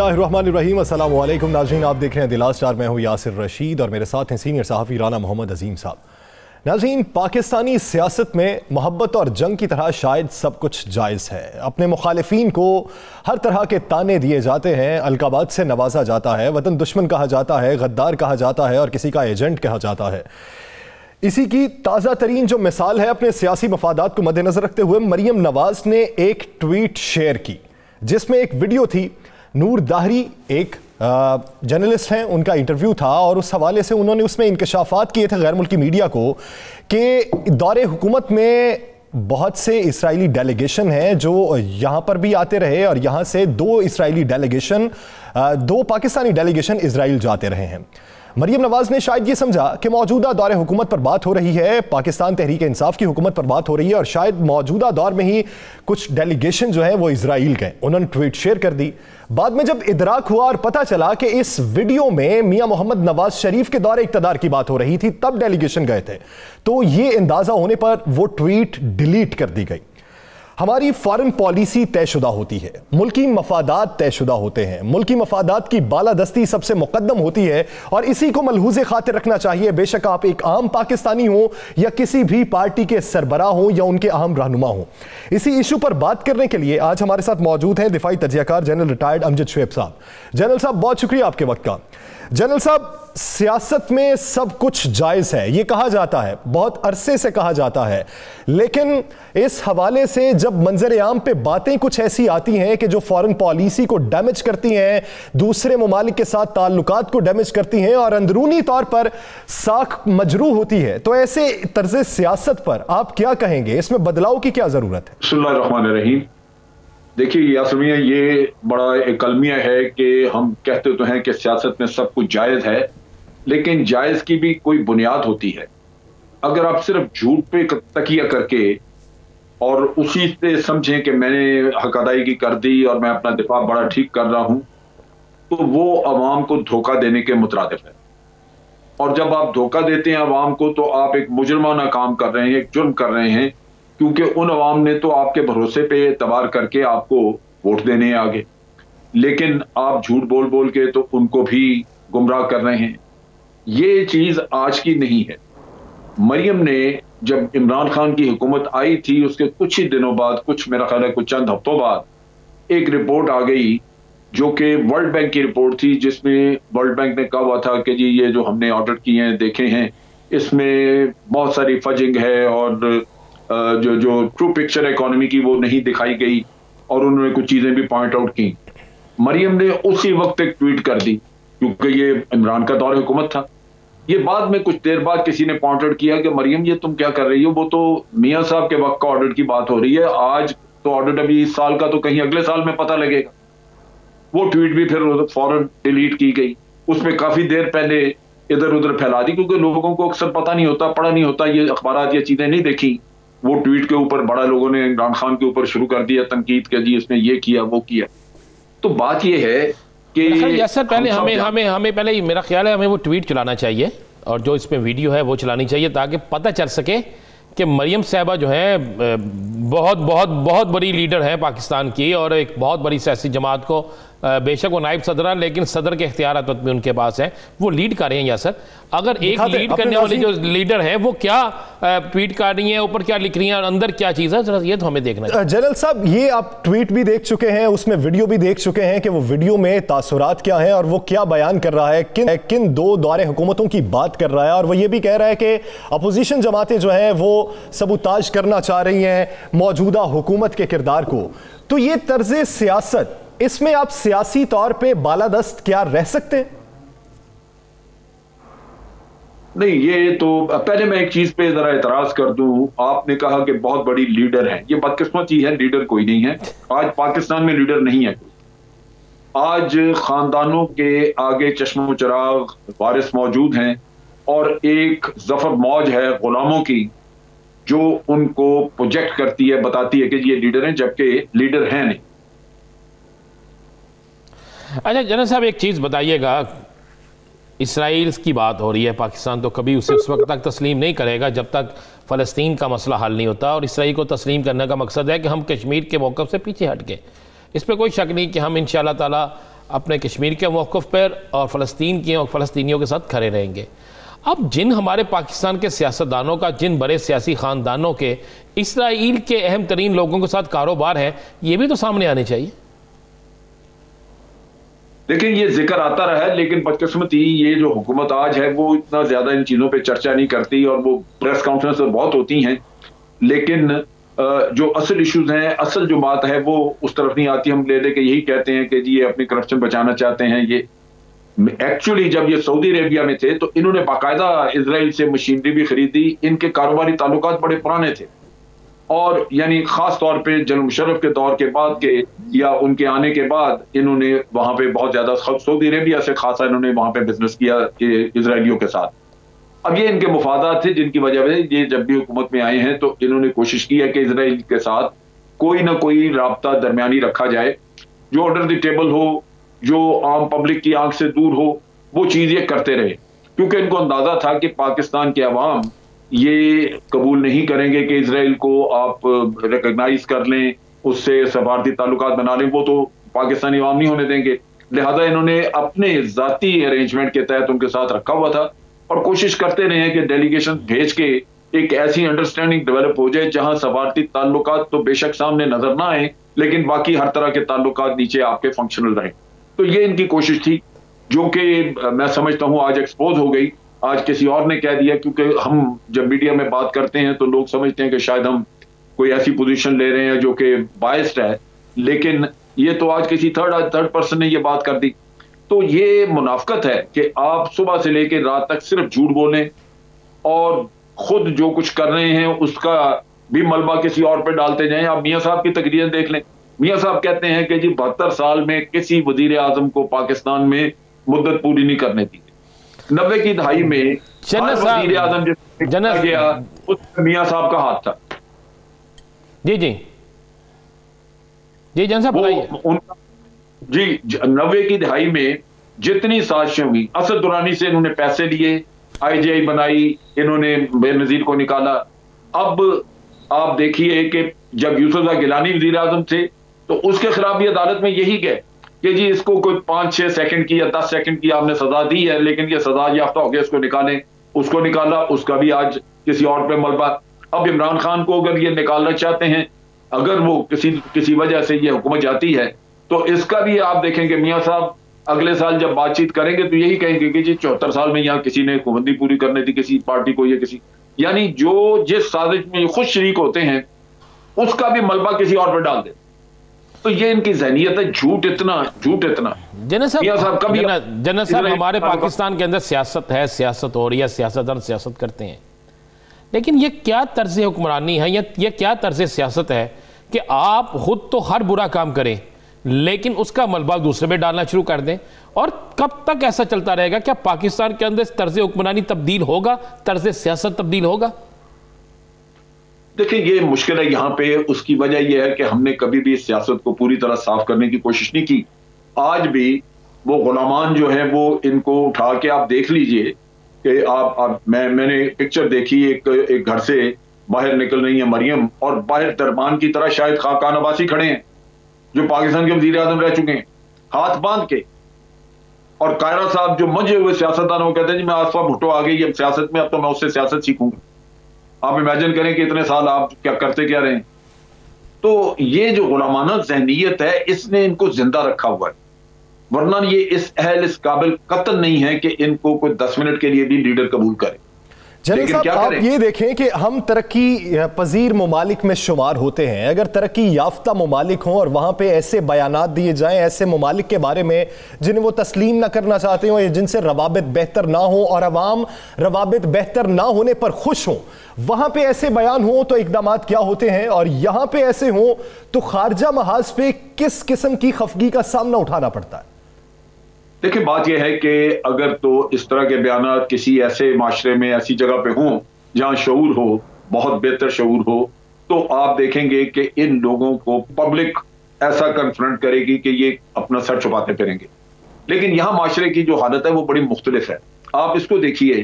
बिस्मिल्लाहिर्रहमानिर्रहीम। अस्सलाम वालेकुम नाज़रीन, आप देख रहे हैं दिलास स्टार। मैं हूँ यासिर रशीद और मेरे साथ हैं सीनियर सहाफ़ी राना मोहम्मद अजीम साहब। नाज़रीन, पाकिस्तानी सियासत में मोहब्बत और जंग की तरह शायद सब कुछ जायज़ है। अपने मुखालिफिन को हर तरह के ताने दिए जाते हैं, अलकाबात से नवाजा जाता है, वतन दुश्मन कहा जाता है, गद्दार कहा जाता है और किसी का एजेंट कहा जाता है। इसी की ताज़ा तरीन जो मिसाल है, अपने सियासी मफादात को मद्देनजर रखते हुए मरियम नवाज ने एक ट्वीट शेयर की जिसमें एक वीडियो थी। नूर दाहरी एक जर्नलिस्ट हैं, उनका इंटरव्यू था और उस हवाले से उन्होंने उसमें इंकशाफात किए थे गैर मुल्की मीडिया को कि दौरे हुकूमत में बहुत से इस्राएली डेलीगेशन हैं जो यहाँ पर भी आते रहे और यहाँ से दो पाकिस्तानी डेलीगेशन इजराइल जाते रहे हैं। मरियम नवाज ने शायद ये समझा कि मौजूदा दौर हुकूमत पर बात हो रही है, पाकिस्तान तहरीक इंसाफ की हुकूमत पर बात हो रही है और शायद मौजूदा दौर में ही कुछ डेलीगेशन जो है वो इजराइल गए। उन्होंने ट्वीट शेयर कर दी। बाद में जब इदराक हुआ और पता चला कि इस वीडियो में मियां मोहम्मद नवाज शरीफ के दौरे इक़्तिदार की बात हो रही थी, तब डेलीगेशन गए थे, तो ये अंदाजा होने पर वो ट्वीट डिलीट कर दी गई। हमारी फॉरेन पॉलिसी तयशुदा होती है, मुल्की मफादात तयशुदा होते हैं, मुल्की मफादात की बालादस्ती सबसे मुकद्दम होती है और इसी को मलहूज़े खातिर रखना चाहिए, बेशक आप एक आम पाकिस्तानी हो या किसी भी पार्टी के सरबराह हो या उनके अहम रहनुमा हो। इसी इशू पर बात करने के लिए आज हमारे साथ मौजूद हैं दिफाई तजियाकार जनरल रिटायर्ड अमजद शुएब साहब। जनरल साहब, बहुत शुक्रिया आपके वक्त का। जनरल साहब, सियासत में सब कुछ जायज़ है, ये कहा जाता है, बहुत अरसे से कहा जाता है, लेकिन इस हवाले से जब मंजर आम पे बातें कुछ ऐसी आती हैं कि जो फॉरेन पॉलिसी को डैमेज करती हैं, दूसरे ममालिक के साथ ताल्लुकात को डैमेज करती हैं और अंदरूनी तौर पर साख मजरूह होती है, तो ऐसे तर्ज़े सियासत पर आप क्या कहेंगे? इसमें बदलाव की क्या ज़रूरत है? बिस्मिल्लाहिर्रहमानिर्रहीम। देखिए यासमीन, ये बड़ा एक अलमिया है कि हम कहते तो हैं कि सियासत में सब कुछ जायज़ है, लेकिन जायज़ की भी कोई बुनियाद होती है। अगर आप सिर्फ झूठ पे तकिया करके और उसी से समझें कि मैंने हक अदायगी कर दी और मैं अपना दिफा बड़ा ठीक कर रहा हूं, तो वो अवाम को धोखा देने के मुतरादिफ है। और जब आप धोखा देते हैं अवाम को, तो आप एक मुजरमाना काम कर रहे हैं, एक जुर्म कर रहे हैं, क्योंकि उन अवाम ने तो आपके भरोसे पे एतबार करके आपको वोट देने आगे, लेकिन आप झूठ बोल बोल के तो उनको भी गुमराह कर रहे हैं। ये चीज आज की नहीं है। मरियम ने जब इमरान खान की हुकूमत आई थी, उसके कुछ ही दिनों बाद, कुछ मेरा ख्याल है कुछ चंद हफ्तों बाद, एक रिपोर्ट आ गई जो कि वर्ल्ड बैंक की रिपोर्ट थी, जिसमें वर्ल्ड बैंक ने कहा हुआ था कि जी ये जो हमने ऑडिट किए हैं, देखे हैं, इसमें बहुत सारी फजिंग है और जो ट्रू पिक्चर इकोनॉमी की वो नहीं दिखाई गई और उन्होंने कुछ चीजें भी पॉइंट आउट की। मरियम ने उसी वक्त एक ट्वीट कर दी, क्योंकि ये इमरान का दौर हुकूमत था। ये बाद में कुछ देर बाद किसी ने पॉइंट आउट किया कि मरियम ये तुम क्या कर रही हो, वो तो मियां साहब के वक्त का ऑडिट की बात हो रही है, आज तो ऑडिट अभी इस साल का, तो कहीं अगले साल में पता लगेगा। वो ट्वीट भी फिर फौरन डिलीट की गई। उसमें काफी देर पहले इधर उधर फैला दी, क्योंकि लोगों को अक्सर पता नहीं होता, पढ़ा नहीं होता, ये अखबारात ये चीजें नहीं देखी। वो ट्वीट के ऊपर बड़ा लोगों ने इमरान खान के ऊपर शुरू कर दिया तनकीद के, जी इसने ये किया वो किया। तो बात ये है कि सर पहले हमें पहले मेरा ख्याल है हमें वो ट्वीट चलाना चाहिए और जो इसमें वीडियो है वो चलानी चाहिए, ताकि पता चल सके कि मरियम साहबा जो है बहुत बहुत बहुत बड़ी लीडर है पाकिस्तान की और एक बहुत बड़ी सियासी जमात को, बेशक वो नायब सदर है लेकिन सदर के इख्तियारात भी उनके पास हैं, वो लीड कर रहे हैं। या सर अगर एक लीड करने वाली जो लीडर है वो क्या ट्वीट कर रही है, ऊपर क्या लिख रही है और अंदर क्या चीज़ है, ये तो हमें देखना है। जनरल साहब, ये आप ट्वीट भी देख चुके हैं, उसमें वीडियो भी देख चुके हैं कि वो वीडियो में तासुरात क्या है और वो क्या बयान कर रहा है, किन दो दौरे हुकूमतों की बात कर रहा है, और वो ये भी कह रहा है कि अपोजिशन जमातें जो हैं वो सबूताज करना चाह रही हैं मौजूदा हुकूमत के किरदार को। तो ये तर्ज़े सियासत, इसमें आप सियासी तौर पे बालादस्त क्या रह सकते हैं? नहीं, ये तो पहले मैं एक चीज पे जरा एतराज कर दूं। आपने कहा कि बहुत बड़ी लीडर है, ये बदकिस्मती है, लीडर कोई नहीं है। आज पाकिस्तान में लीडर नहीं है। आज खानदानों के आगे चश्मो चिराग वारिस मौजूद हैं और एक जफर मौज है गुलामों की जो उनको प्रोजेक्ट करती है, बताती है कि ये लीडर हैं, जबकि लीडर हैं नहीं। अच्छा जनरल साहब, एक चीज़ बताइएगा, इसराइल की बात हो रही है, पाकिस्तान तो कभी उसे उस वक्त तक तस्लीम नहीं करेगा जब तक फ़लस्तीन का मसला हल नहीं होता, और इसराइल को तस्लीम करने का मकसद है कि हम कश्मीर के मौक़िफ़ से पीछे हट के, इस पर कोई शक नहीं कि हम इंशाअल्लाह ताला अपने कश्मीर के मौक़िफ़ पर और फ़लस्तीन के और फ़लस्तीनियों के साथ खड़े रहेंगे। अब जिन हमारे पाकिस्तान के सियासतदानों का, जिन बड़े सियासी ख़ानदानों के इसराइल के अहम तरीन लोगों के साथ कारोबार है, ये भी तो सामने आने चाहिए। देखिए, ये जिक्र आता रहा है, लेकिन बदकिस्मती ये जो हुकूमत आज है वो इतना ज्यादा इन चीजों पे चर्चा नहीं करती, और वो प्रेस कॉन्फ्रेंस तो बहुत होती हैं, लेकिन जो असल इश्यूज हैं, असल जो बात है वो उस तरफ नहीं आती। हम ले लेके यही कहते हैं कि जी ये अपनी करप्शन बचाना चाहते हैं। ये एक्चुअली जब ये सऊदी अरेबिया में थे तो इन्होंने बाकायदा इजराइल से मशीनरी भी खरीदी। इनके कारोबारी ताल्लुकात बड़े पुराने थे, और यानी खास तौर पे जनरल मुशर्रफ के दौर के बाद के या उनके आने के बाद इन्होंने वहां पे बहुत ज्यादा सऊदी अरेबिया से खासा इन्होंने वहां पे बिजनेस किया इजरायलियों के साथ। अब ये इनके मुफादात थे जिनकी वजह से ये जब भी हुकूमत में आए हैं तो इन्होंने कोशिश की है कि इजराइल के साथ कोई ना कोई राब्ता दरमियानी रखा जाए, जो अंडर द टेबल हो, जो आम पब्लिक की आंख से दूर हो, वो चीज ये करते रहे, क्योंकि इनको अंदाजा था कि पाकिस्तान के अवाम ये कबूल नहीं करेंगे कि इजराइल को आप रिकॉग्नाइज कर लें, उससे सफारती ताल्लुकात बना लें, वो तो पाकिस्तानी अवाम नहीं होने देंगे। लिहाजा इन्होंने अपने जाती अरेंजमेंट के तहत उनके साथ रखा हुआ था, और कोशिश करते रहे हैं कि डेलीगेशन भेज के एक ऐसी अंडरस्टैंडिंग डेवलप हो जाए जहां सफारती ताल्लुकात तो बेशक सामने नजर ना आए, लेकिन बाकी हर तरह के ताल्लुकात नीचे आपके फंक्शनल रहे। तो ये इनकी कोशिश थी, जो कि मैं समझता हूं आज एक्सपोज हो गई। आज किसी और ने कह दिया, क्योंकि हम जब मीडिया में बात करते हैं तो लोग समझते हैं कि शायद हम कोई ऐसी पोजीशन ले रहे हैं जो कि बायस्ड है, लेकिन ये तो आज किसी थर्ड पर्सन ने ये बात कर दी। तो ये मुनाफकत है कि आप सुबह से लेकर रात तक सिर्फ झूठ बोलें, और खुद जो कुछ कर रहे हैं उसका भी मलबा किसी और पे डालते जाएं। आप मियां साहब की तकरीरें देख लें, मियां साहब कहते हैं कि जी 72 साल में किसी वजीर आजम को पाकिस्तान में मुद्दत पूरी नहीं करने दी। 90 की दहाई में वजीर आजम जिसने गया उसमें मियां साहब का हाथ था। जी जी जी, जन साहब बताइए। जी 90 की दहाई में जितनी साजिशें हुई, असद दुरानी से इन्होंने पैसे लिए, IGI बनाई, इन्होंने बेनजीर को निकाला। अब आप देखिए कि जब यूसुफ गिलानी वजीर आजम थे तो उसके खिलाफ भी अदालत में यही गए कि जी इसको कोई 5-6 सेकंड की या 10 सेकंड की आपने सजा दी है, लेकिन ये सजा याफ्ता हो गया, इसको निकालें। उसको निकाला, उसका भी आज किसी और पे मलबा। अब इमरान खान को अगर ये निकालना चाहते हैं, अगर वो किसी वजह से ये हुकूमत जाती है, तो इसका भी आप देखेंगे मियां साहब अगले साल जब बातचीत करेंगे तो यही कहेंगे कि जी 74 साल में यहाँ किसी ने हुकूमत पूरी करने थी किसी पार्टी को, या किसी, यानी जो जिस साजिश में खुद शरीक होते हैं उसका भी मलबा किसी और पर डाल दे। तो ये इनकी ज़हनियत है, झूठ इतना। जनरल साहब हमारे पाकिस्तान के अंदर सियासत है, सियासत हो रही है, सियासतदान सियासत करते हैं, लेकिन ये क्या तर्ज हुक्मरानी है, ये क्या तर्ज सियासत है कि आप खुद तो हर बुरा काम करें लेकिन उसका मलबा दूसरे पे डालना शुरू कर दें? और कब तक ऐसा चलता रहेगा? क्या पाकिस्तान के अंदर तर्ज हुक्मरानी तब्दील होगा, तर्ज सियासत तब्दील होगा? देखिए, ये मुश्किल है यहाँ पे। उसकी वजह यह है कि हमने कभी भी इस सियासत को पूरी तरह साफ करने की कोशिश नहीं की। आज भी वो गुलामान जो है वो इनको उठा के आप देख लीजिए कि मैंने पिक्चर देखी, एक घर से बाहर निकल रही है मरियम, और बाहर दरबान की तरह शायद खाकान अब्बासी खड़े हैं जो पाकिस्तान के वजीर आजम रह चुके हैं, हाथ बांध के। और कायरा साहब जो मंजे हुए सियासतदान वो कहते हैं जी मैं आसफा भुट्टो आ गई अब सियासत में, अब तो मैं उससे सियासत सीखूंगा। आप इमेजिन करें कि इतने साल आप क्या करते क्या रहे। तो ये जो गुलामाना ज़हनियत है इसने इनको जिंदा रखा हुआ है, वरना ये इस अहल इस काबिल कतन नहीं है कि इनको कोई 10 मिनट के लिए भी लीडर कबूल करे। जनरल साहब, आप ये देखें कि हम तरक्की पजीर ममालिक में शुमार होते हैं। अगर तरक्की याफ्ता ममालिक हों और वहाँ पे ऐसे बयानात दिए जाएं ऐसे ममालिक के बारे में जिन्हें वो तस्लीम ना करना चाहते हों, जिनसे रवाबित बेहतर ना हो और अवाम रवाबित बेहतर ना होने पर खुश हों, वहाँ पे ऐसे बयान हों तो इकदाम क्या होते हैं, और यहाँ पे ऐसे हों तो खारजा महाज पे किस किस्म की खफगी का सामना उठाना पड़ता है? देखिए, बात यह है कि अगर तो इस तरह के बयानात किसी ऐसे माशरे में ऐसी जगह पे हों जहां शऊर हो, बहुत बेहतर शऊर हो, तो आप देखेंगे कि इन लोगों को पब्लिक ऐसा कन्फ्रंट करेगी कि ये अपना सर छुपाते फिरेंगे। लेकिन यहां माशरे की जो हालत है वो बड़ी मुख्तलिफ है। आप इसको देखिए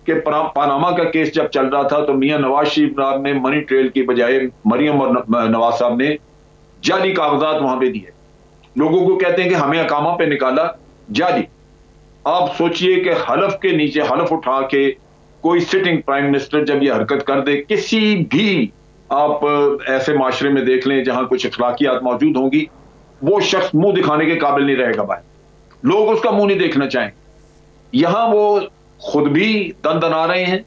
कि पानामा का केस जब चल रहा था तो मियां नवाज शरीफ साहब ने मनी ट्रेल की बजाय मरियम और नवाज साहब ने जाली कागजात वहां पे दिए, लोगों को कहते हैं कि हमें अकामा पे निकाला जाली। आप सोचिए कि हलफ के नीचे हलफ उठा के कोई सिटिंग प्राइम मिनिस्टर जब ये हरकत कर दे, किसी भी आप ऐसे माशरे में देख लें जहां कुछ अखलाकियात मौजूद होंगी, वो शख्स मुंह दिखाने के काबिल नहीं रहेगा बाहर, लोग उसका मुंह नहीं देखना चाहेंगे। यहां वो खुद भी दंदना रहे हैं,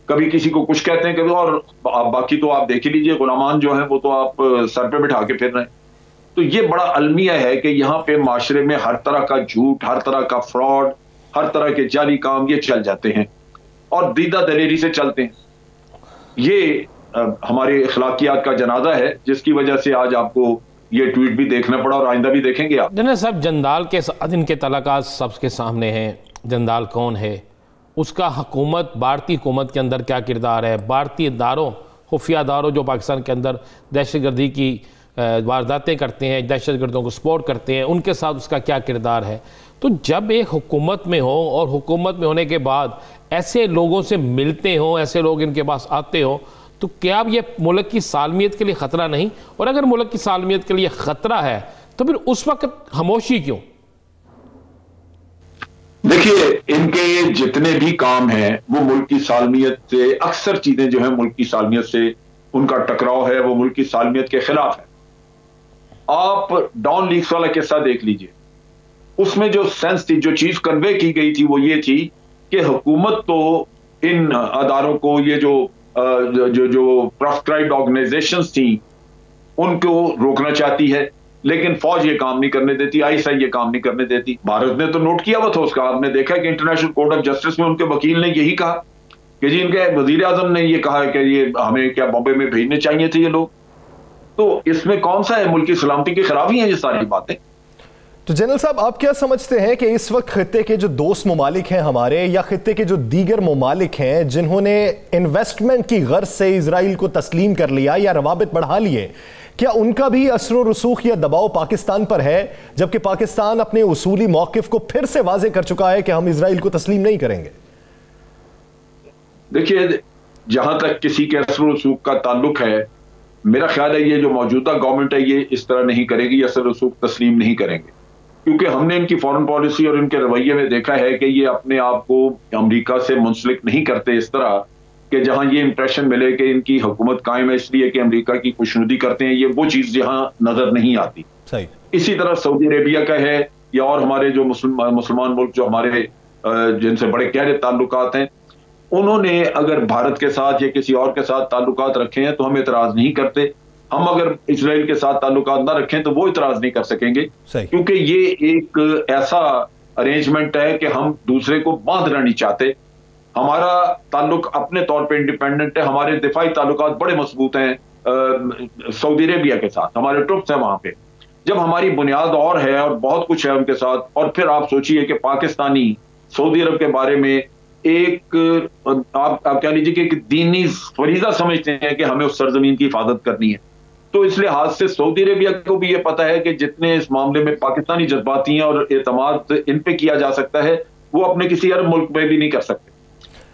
कभी किसी को कुछ कहते हैं, कभी और बाकी तो आप देख ही लीजिए, गुलामान जो है वो तो आप सर पे बिठा के फिर रहे हैं। तो ये बड़ा अलमिया है कि यहाँ पे माशरे में हर तरह का झूठ, हर तरह का फ्रॉड, हर तरह के जाली काम ये चल जाते हैं और दीदा दलेरी से चलते हैं। ये हमारे अखलाकियात का जनाजा है, जिसकी वजह से आज आपको ये ट्वीट भी देखना पड़ा और आइंदा भी देखेंगे आप। जनरल साहब, जंदाल के साथ इनके तलाकात सबके सामने हैं। जंदाल कौन है, उसका हुकूमत, भारतीय हुकूमत के अंदर क्या किरदार है, भारतीय इदारों, खुफिया इदारों जो पाकिस्तान के अंदर दहशतगर्दी की वारदातें करते हैं, दहशतगर्दों को सपोर्ट करते हैं, उनके साथ उसका क्या किरदार है। तो जब एक हुकूमत में हो और हुकूमत में होने के बाद ऐसे लोगों से मिलते हो, ऐसे लोग इनके पास आते हो, तो क्या अब ये मुल्क की सालमियत के लिए ख़तरा नहीं? और अगर मुल्क की सालमियत के लिए ख़तरा है तो फिर उस वक्त खामोशी क्यों? देखिए, इनके जितने भी काम हैं वो मुल्क की सालमियत से, अक्सर चीजें जो है मुल्क की सालमियत से उनका टकराव है, वो मुल्क की सालमियत के खिलाफ है। आप डॉन लीक्स वाला किस्सा देख लीजिए, उसमें जो सेंस थी, जो चीज कन्वे की गई थी, वो ये थी कि हुकूमत तो इन अदारों को, ये जो प्रोस्क्राइब्ड ऑर्गेनाइजेशंस थी, उनको रोकना चाहती है, लेकिन फौज ये काम नहीं करने देती, आईएसआई ये काम नहीं करने देती। भारत ने तो नोट किया हुआ था उसका, आपने देखा कि इंटरनेशनल कोर्ट ऑफ जस्टिस में उनके वकील ने यही कहा कि जी, इनके वजीर आजम ने ये कहा कि ये हमें क्या बॉम्बे में भेजने चाहिए थे ये लोग। तो इसमें कौन सा है मुल्क की सलामती की खराबी है ये सारी बातें। तो जनरल साहब, आप क्या समझते हैं कि इस वक्त खित्ते के जो दोस्त ममालिक हैं हमारे, या खित्ते के जो दीगर ममालिक हैं जिन्होंने इन्वेस्टमेंट की गर्ज से इजराइल को तस्लीम कर लिया या रवाबित बढ़ा लिए, क्या उनका भी असर व रसूख या दबाव पाकिस्तान पर है, जबकि पाकिस्तान अपने उसूली मौकिफ को फिर से वाजे कर चुका है कि हम इजराइल को तस्लीम नहीं करेंगे? देखिए, जहां तक किसी के असर रसूख का ताल्लुक है, मेरा ख्याल है ये जो मौजूदा गवर्नमेंट है ये इस तरह नहीं करेगी, असर रसूख तस्लीम नहीं करेंगे, क्योंकि हमने इनकी फॉरेन पॉलिसी और इनके रवैये में देखा है कि ये अपने आप को अमेरिका से मुंसलिक नहीं करते इस तरह कि जहां ये इंप्रेशन मिले कि इनकी हुकूमत कायम है इसलिए कि अमेरिका की खुशनुदी करते हैं, ये वो चीज यहाँ नजर नहीं आती। सही। इसी तरह सऊदी अरेबिया का है, या और हमारे जो मुसलमान मुल्क जो हमारे जिनसे बड़े गहरे ताल्लुकात हैं, उन्होंने अगर भारत के साथ या किसी और के साथ ताल्लुकात रखे हैं तो हम एतराज नहीं करते। हम अगर इजराइल के साथ ताल्लुकात ना रखें तो वो इतराज नहीं कर सकेंगे, क्योंकि ये एक ऐसा अरेंजमेंट है कि हम दूसरे को बांधना नहीं चाहते। हमारा ताल्लुक अपने तौर पे इंडिपेंडेंट है, हमारे दिफाई ताल्लुकात बड़े मजबूत हैं सऊदी अरेबिया के साथ, हमारे ट्रुप्स हैं वहां पे। जब हमारी बुनियाद और है और बहुत कुछ है उनके साथ, और फिर आप सोचिए कि पाकिस्तानी सऊदी अरब के बारे में एक आप कह लीजिए कि एक दीनी फरीजा समझते हैं कि हमें उस सरजमीन की हिफाजत करनी है। तो इस लिहाज से सऊदी अरेबिया को भी ये पता है कि जितने इस मामले में पाकिस्तानी जज्बाती हैं और एतमाद इन पे किया जा सकता है, वो अपने किसी अरब मुल्क में भी नहीं कर सकते।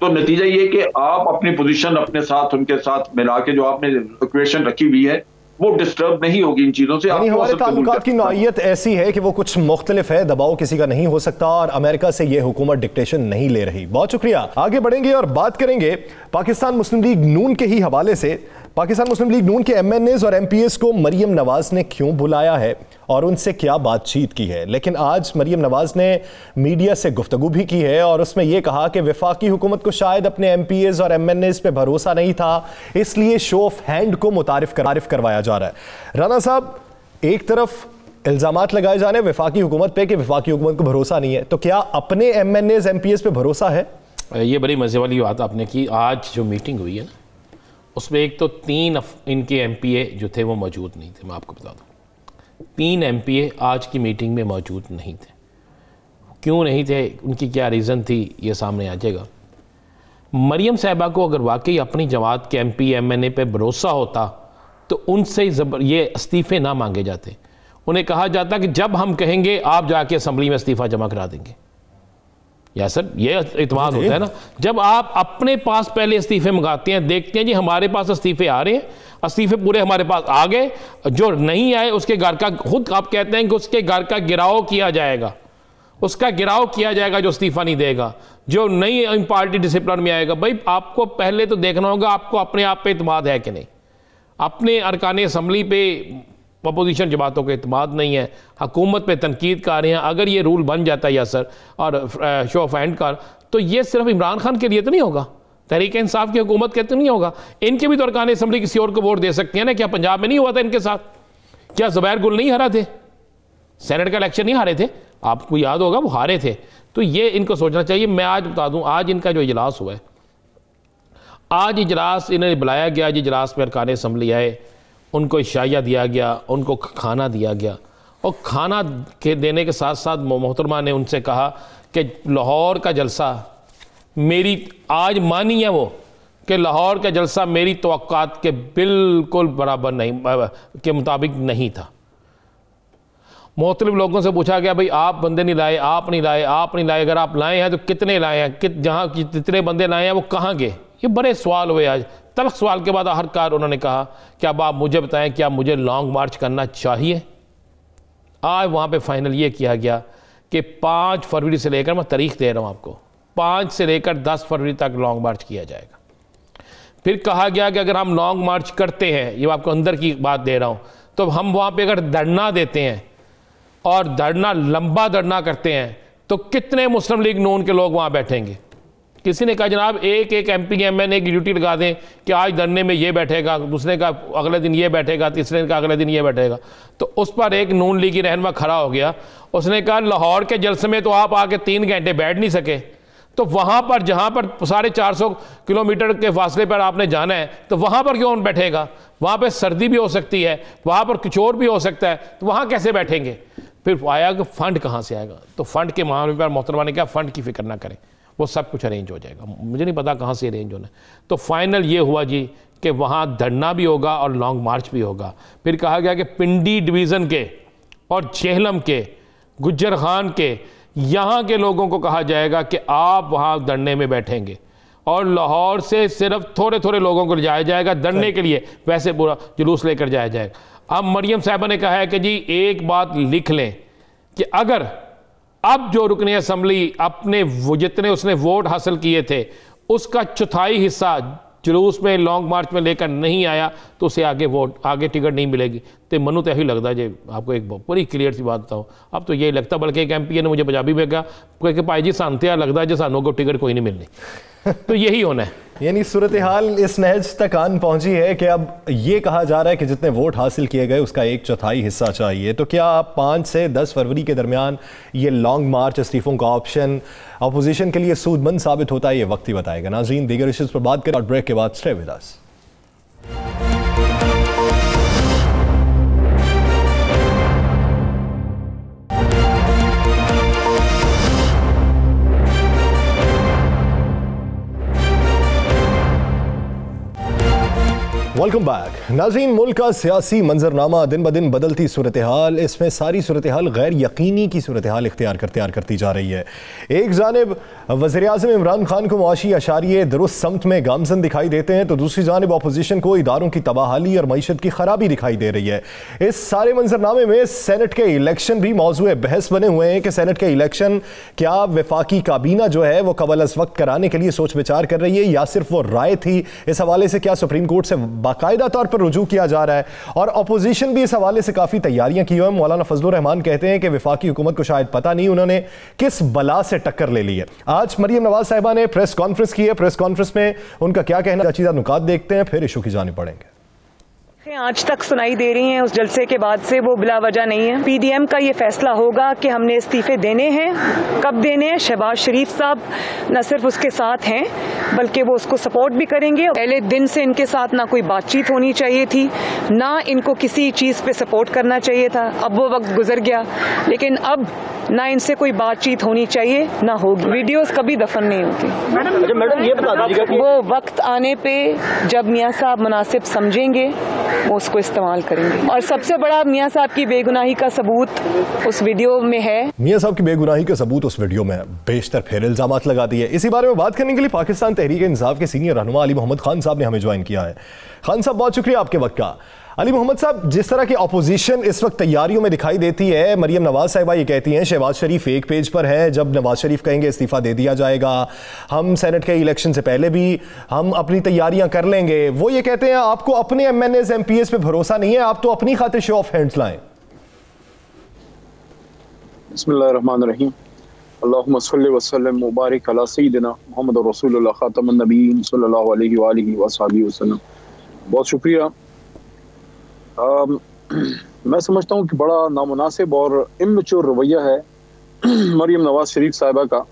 तो नतीजा ये कि आप अपनी पोजीशन अपने साथ उनके साथ मिला के जो आपने इक्वेशन रखी हुई है वो डिस्टर्ब नहीं होगी इन चीजों से। हमारे ताल्लुकात की नौइयत ऐसी है कि वो कुछ मुख्तलिफ है, दबाव किसी का नहीं हो सकता और अमेरिका से ये हुकूमत डिक्टेशन नहीं ले रही। बहुत शुक्रिया। आगे बढ़ेंगे और बात करेंगे पाकिस्तान मुस्लिम लीग नून के ही हवाले से। पाकिस्तान मुस्लिम लीग नून के एमएनएज और एमपीएस को मरियम नवाज ने क्यों बुलाया है और उनसे क्या बातचीत की है। लेकिन आज मरियम नवाज ने मीडिया से गुफ्तगू भी की है और उसमें यह कहा कि वफाकी हुकूमत को शायद अपने एमपीएस और एमएनएज पे भरोसा नहीं था, इसलिए शो ऑफ हैंड को मुतारिफ करवाया जा रहा है। राना साहब, एक तरफ इल्जामात लगाए जा रहे हैं वफाकी हुकूमत पे कि वफाकी हुकूमत को भरोसा नहीं है, तो क्या अपने एमएनएज एमपीएस पे भरोसा है? ये बड़ी मजे वाली बात आपने की। आज जो मीटिंग हुई है ना, उसमें एक तो 3 इनके एमपीए जो थे वो मौजूद नहीं थे। मैं आपको बता दूं, 3 एमपीए आज की मीटिंग में मौजूद नहीं थे। क्यों नहीं थे, उनकी क्या रीज़न थी, ये सामने आ जाएगा। मरियम साहिबा को अगर वाकई अपनी जमात के एमपी एमएनए पे भरोसा होता तो उनसे ये इस्तीफ़े ना मांगे जाते। उन्हें कहा जाता कि जब हम कहेंगे आप जाके असम्बली में इस्तीफ़ा जमा करा देंगे। या सर ये इत्मीनान होता है ना, जब आप अपने पास पहले इस्तीफे मंगाते हैं, देखते हैं जी हमारे पास इस्तीफे आ रहे हैं, इस्तीफे पूरे हमारे पास आ गए, जो नहीं आए उसके घर का, खुद आप कहते हैं कि उसके घर का गिराव किया जाएगा, उसका गिराव किया जाएगा जो इस्तीफा नहीं देगा, जो नहीं पार्टी डिसिप्लिन में आएगा। भाई आपको पहले तो देखना होगा आपको अपने आप पे इत्मीनान है कि नहीं, अपने अरकान असम्बली पे अपोजिशन जमातों के इत्मीनान नहीं है, हुकूमत पे तनकीद कर रहे हैं। अगर ये रूल बन जाता है या सर और शो ऑफ हैंड का, तो ये सिर्फ इमरान खान के लिए तो नहीं होगा, तहरीक इंसाफ की हुकूमत के तो नहीं होगा, इनके भी तो अरकान असम्बली किसी और को वोट दे सकते हैं ना। क्या पंजाब में नहीं हुआ था इनके साथ? क्या ज़ुबैर गुल नहीं हारा थे? सेनेट का इलेक्शन नहीं हारे थे? आपको याद होगा वो हारे थे। तो ये इनको सोचना चाहिए। मैं आज बता दूं, आज इनका जो इजलास हुआ है, आज इजलास इन्हें बुलाया गया, आज इजलास में अरकान असम्बली आए, उनको इशाया दिया गया, उनको खाना दिया गया, और खाना के देने के साथ साथ मोहतरमा ने उनसे कहा कि लाहौर का जलसा मेरी, आज मानी है वो कि लाहौर का जलसा मेरी तवक्कात के बिल्कुल बराबर नहीं, के मुताबिक नहीं था। मुख्तलिफ लोगों से पूछा गया भाई आप बंदे नहीं लाए, आप नहीं लाए, आप नहीं लाए, अगर आप लाए हैं तो कितने लाए हैं, जहाँ जितने बंदे लाए हैं वो कहाँ गए? ये बड़े सवाल हुए आज। तल्ख सवाल के बाद आखिरकार उन्होंने कहा कि अब आप मुझे बताएं क्या मुझे लॉन्ग मार्च करना चाहिए? आज वहाँ पे फाइनल ये किया गया कि 5 फरवरी से लेकर, मैं तारीख दे रहा हूँ आपको, 5 से लेकर 10 फरवरी तक लॉन्ग मार्च किया जाएगा। फिर कहा गया कि अगर हम लॉन्ग मार्च करते हैं, ये आपको अंदर की बात दे रहा हूँ, तो हम वहाँ पे अगर धरना देते हैं और धरना लंबा धरना करते हैं तो कितने मुस्लिम लीग नून के लोग वहाँ बैठेंगे? किसी ने कहा जनाब एक MP MN की ड्यूटी लगा दें कि आज धरने में ये बैठेगा, दूसरे का अगले दिन ये बैठेगा, तीसरे का अगले दिन ये बैठेगा। तो उस पर एक नून लीग की रहनुमा खड़ा हो गया, उसने कहा लाहौर के जलसे में तो आप आके 3 घंटे बैठ नहीं सके, तो वहाँ पर जहाँ पर 450 किलोमीटर के फासले पर आपने जाना है तो वहाँ पर क्यों बैठेगा? वहाँ पर सर्दी भी हो सकती है, वहाँ पर कुछ और भी हो सकता है, तो वहाँ कैसे बैठेंगे? फिर आया कि फ़ंड कहाँ से आएगा? तो फ़ंड के मामले पर मोहतरमा ने कहा फ़ंड की फिक्र ना करें, वो सब कुछ अरेंज हो जाएगा, मुझे नहीं पता कहाँ से अरेंज होना है। तो फाइनल ये हुआ जी कि वहाँ धरना भी होगा और लॉन्ग मार्च भी होगा। फिर कहा गया कि पिंडी डिवीज़न के और चेहलम के, गुज्जर खान के, यहाँ के लोगों को कहा जाएगा कि आप वहाँ धरने में बैठेंगे, और लाहौर से सिर्फ थोड़े थोड़े लोगों को ले जाया जाएगा धरने के लिए, वैसे पूरा जुलूस लेकर जाया जाएगा। अब मरियम साहिबा ने कहा है कि जी एक बात लिख लें कि अगर अब जो रुकनी असम्बली अपने जितने उसने वोट हासिल किए थे उसका चौथाई हिस्सा जुलूस में लॉन्ग मार्च में लेकर नहीं आया तो उसे आगे टिकट नहीं मिलेगी। तो मनु तो यही लगता है जी, आपको एक बड़ी क्लियर सी बात बताऊँ, अब तो यही लगता, बल्कि एक MP ने मुझे पंजाबी में कहा कि भाई जी सानते लगता है जो सानों को टिकट कोई नहीं मिलनी। तो यही होना है। यानी सूरत हाल इस नहज तक आन पहुंची है कि अब ये कहा जा रहा है कि जितने वोट हासिल किए गए उसका 1/4 हिस्सा चाहिए। तो क्या 5 से 10 फरवरी के दरमियान ये लॉन्ग मार्च इस्तीफों का ऑप्शन अपोजिशन के लिए सूदमंद साबित होता है? ये वक्त ही बताएगा। नाज़रीन, दीगर इश्यूज़ पर बात करें और ब्रेक के बाद stay with us. Welcome back. नाज़रीन, मुल्क का सियासी मंजरनामा दिन ब दिन बदलती सूरत हाल, इसमें सारी सूरत हाल गैर यकीनी की सूरत हाल इख्तियार करती जा रही है। एक जानिब वज़ीर-ए-आज़म इमरान खान को मुआशी अशारिये दुरुस्त समत में गामजन दिखाई देते हैं, तो दूसरी जानिब अपोजिशन को इदारों की तबाहाली और मईशत की खराबी दिखाई दे रही है। इस सारे मंजरनामे में सेनेट के इलेक्शन भी मौजूए बहस बने हुए हैं कि सेनेट के इलेक्शन क्या वफाकी काबीना जो है वो कबल अज़ वक्त कराने के लिए सोच विचार कर रही है या सिर्फ वो राय थी? इस हवाले से क्या सुप्रीम कोर्ट से बाकायदा तौर पर रुजू किया जा रहा है? और अपोजिशन भी इस हवाले से काफी तैयारियां की हुई हैं। मौलाना फजलुर रहमान कहते हैं कि वफाकी हुकूमत को शायद पता नहीं उन्होंने किस बला से टक्कर ले ली है। आज मरियम नवाज साहिबा ने प्रेस कॉन्फ्रेंस की है। प्रेस कॉन्फ्रेंस में उनका क्या कहना, चीज़ा नुकात देखते हैं, फिर इशू की जाने पड़ेंगे। आज तक सुनाई दे रही हैं उस जलसे के बाद से वो बिला वजह नहीं है। PDM का ये फैसला होगा कि हमने इस्तीफे देने हैं, कब देने हैं। शहबाज शरीफ साहब न सिर्फ उसके साथ हैं बल्कि वो उसको सपोर्ट भी करेंगे। पहले दिन से इनके साथ ना कोई बातचीत होनी चाहिए थी, ना इनको किसी चीज़ पे सपोर्ट करना चाहिए था। अब वो वक्त गुजर गया, लेकिन अब ना इनसे कोई बातचीत होनी चाहिए ना होगी। वीडियोस कभी दफन नहीं होती। मैडम ये बता दीजिएगा कि वो वक्त आने पे जब मियाँ साहब मुनासिब समझेंगे वो उसको इस्तेमाल करेंगे। और सबसे बड़ा मियाँ साहब की बेगुनाही का सबूत उस वीडियो में है। मियाँ साहब की बेगुनाही का सबूत उस वीडियो में बेशतर फिर इल्जामात लगा दिए। इसी बारे में बात करने के लिए पाकिस्तान तहरीक इंसाफ के सीनियर रहनुमा अली मोहम्मद खान साहब ने हमें ज्वाइन किया है। खान साहब, बहुत शुक्रिया आपके वक्त का। अली मोहम्मद साहब, जिस तरह की अपोजिशन इस वक्त तैयारियों में दिखाई देती है, मरियम नवाज साहिबा ये कहती हैं शहबाज शरीफ एक पेज पर है, जब नवाज शरीफ कहेंगे इस्तीफा दे दिया जाएगा, हम सेनेट के इलेक्शन से पहले भी हम अपनी तैयारियां कर लेंगे। वो ये कहते हैं आपको अपने एमएनएस एमपीएस पे भरोसा नहीं है, आप तो अपनी खातिर शो ऑफ हैंड्स लाएं। बिस्मिल्लाहिर्रहमानिर्रहीम, अल्लाहुम्मा सल्लि व सल्लिम मुबारिक अला सय्यिदिना मुहम्मद रसूलुल्लाह खातमुन नबीय्यीन सल्लल्लाहु अलैहि व आलिहि व अस्हाबिहि वसल्लम। बहुत शुक्रिया। मैं समझता हूँ कि बड़ा नामुनासिब और इमैच्योर रवैया है मरियम नवाज शरीफ साहिबा का।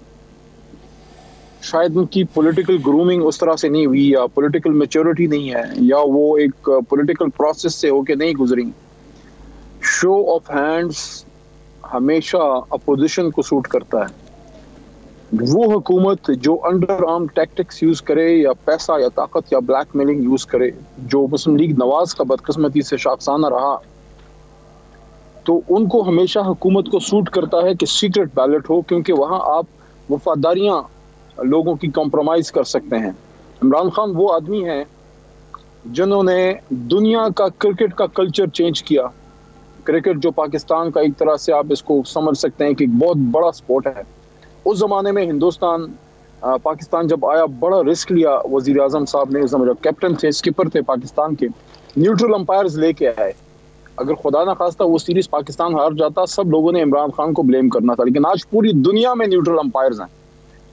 शायद उनकी पॉलिटिकल ग्रूमिंग उस तरह से नहीं हुई, या पॉलिटिकल मैच्योरिटी नहीं है, या वो एक पॉलिटिकल प्रोसेस से होके नहीं गुजरी। शो ऑफ हैंड्स हमेशा अपोजिशन को सूट करता है। वो हुकूमत जो अंडर आर्म टैक्टिक्स यूज करे, या पैसा या ताकत या ब्लैकमेलिंग यूज करे, जो मुस्लिम लीग नवाज का बदकिस्मती से शाखसाना रहा, तो उनको हमेशा हुकूमत को सूट करता है कि सीक्रेट बैलेट हो, क्योंकि वहां आप वफादारियां लोगों की कॉम्प्रोमाइज कर सकते हैं। इमरान खान वो आदमी हैं जिन्होंने दुनिया का क्रिकेट का कल्चर चेंज किया। क्रिकेट जो पाकिस्तान का एक तरह से आप इसको समझ सकते हैं कि बहुत बड़ा स्पोर्ट है। उस जमाने में हिंदुस्तान पाकिस्तान जब आया, बड़ा रिस्क लिया वजीर आजम साहब ने, उस जब कैप्टन थे, स्किपर थे पाकिस्तान के, न्यूट्रल अंपायर्स लेके आए। अगर खुदा ना खास्ता वो सीरीज पाकिस्तान हार जाता, सब लोगों ने इमरान खान को ब्लेम करना था, लेकिन आज पूरी दुनिया में न्यूट्रल अंपायर्स हैं।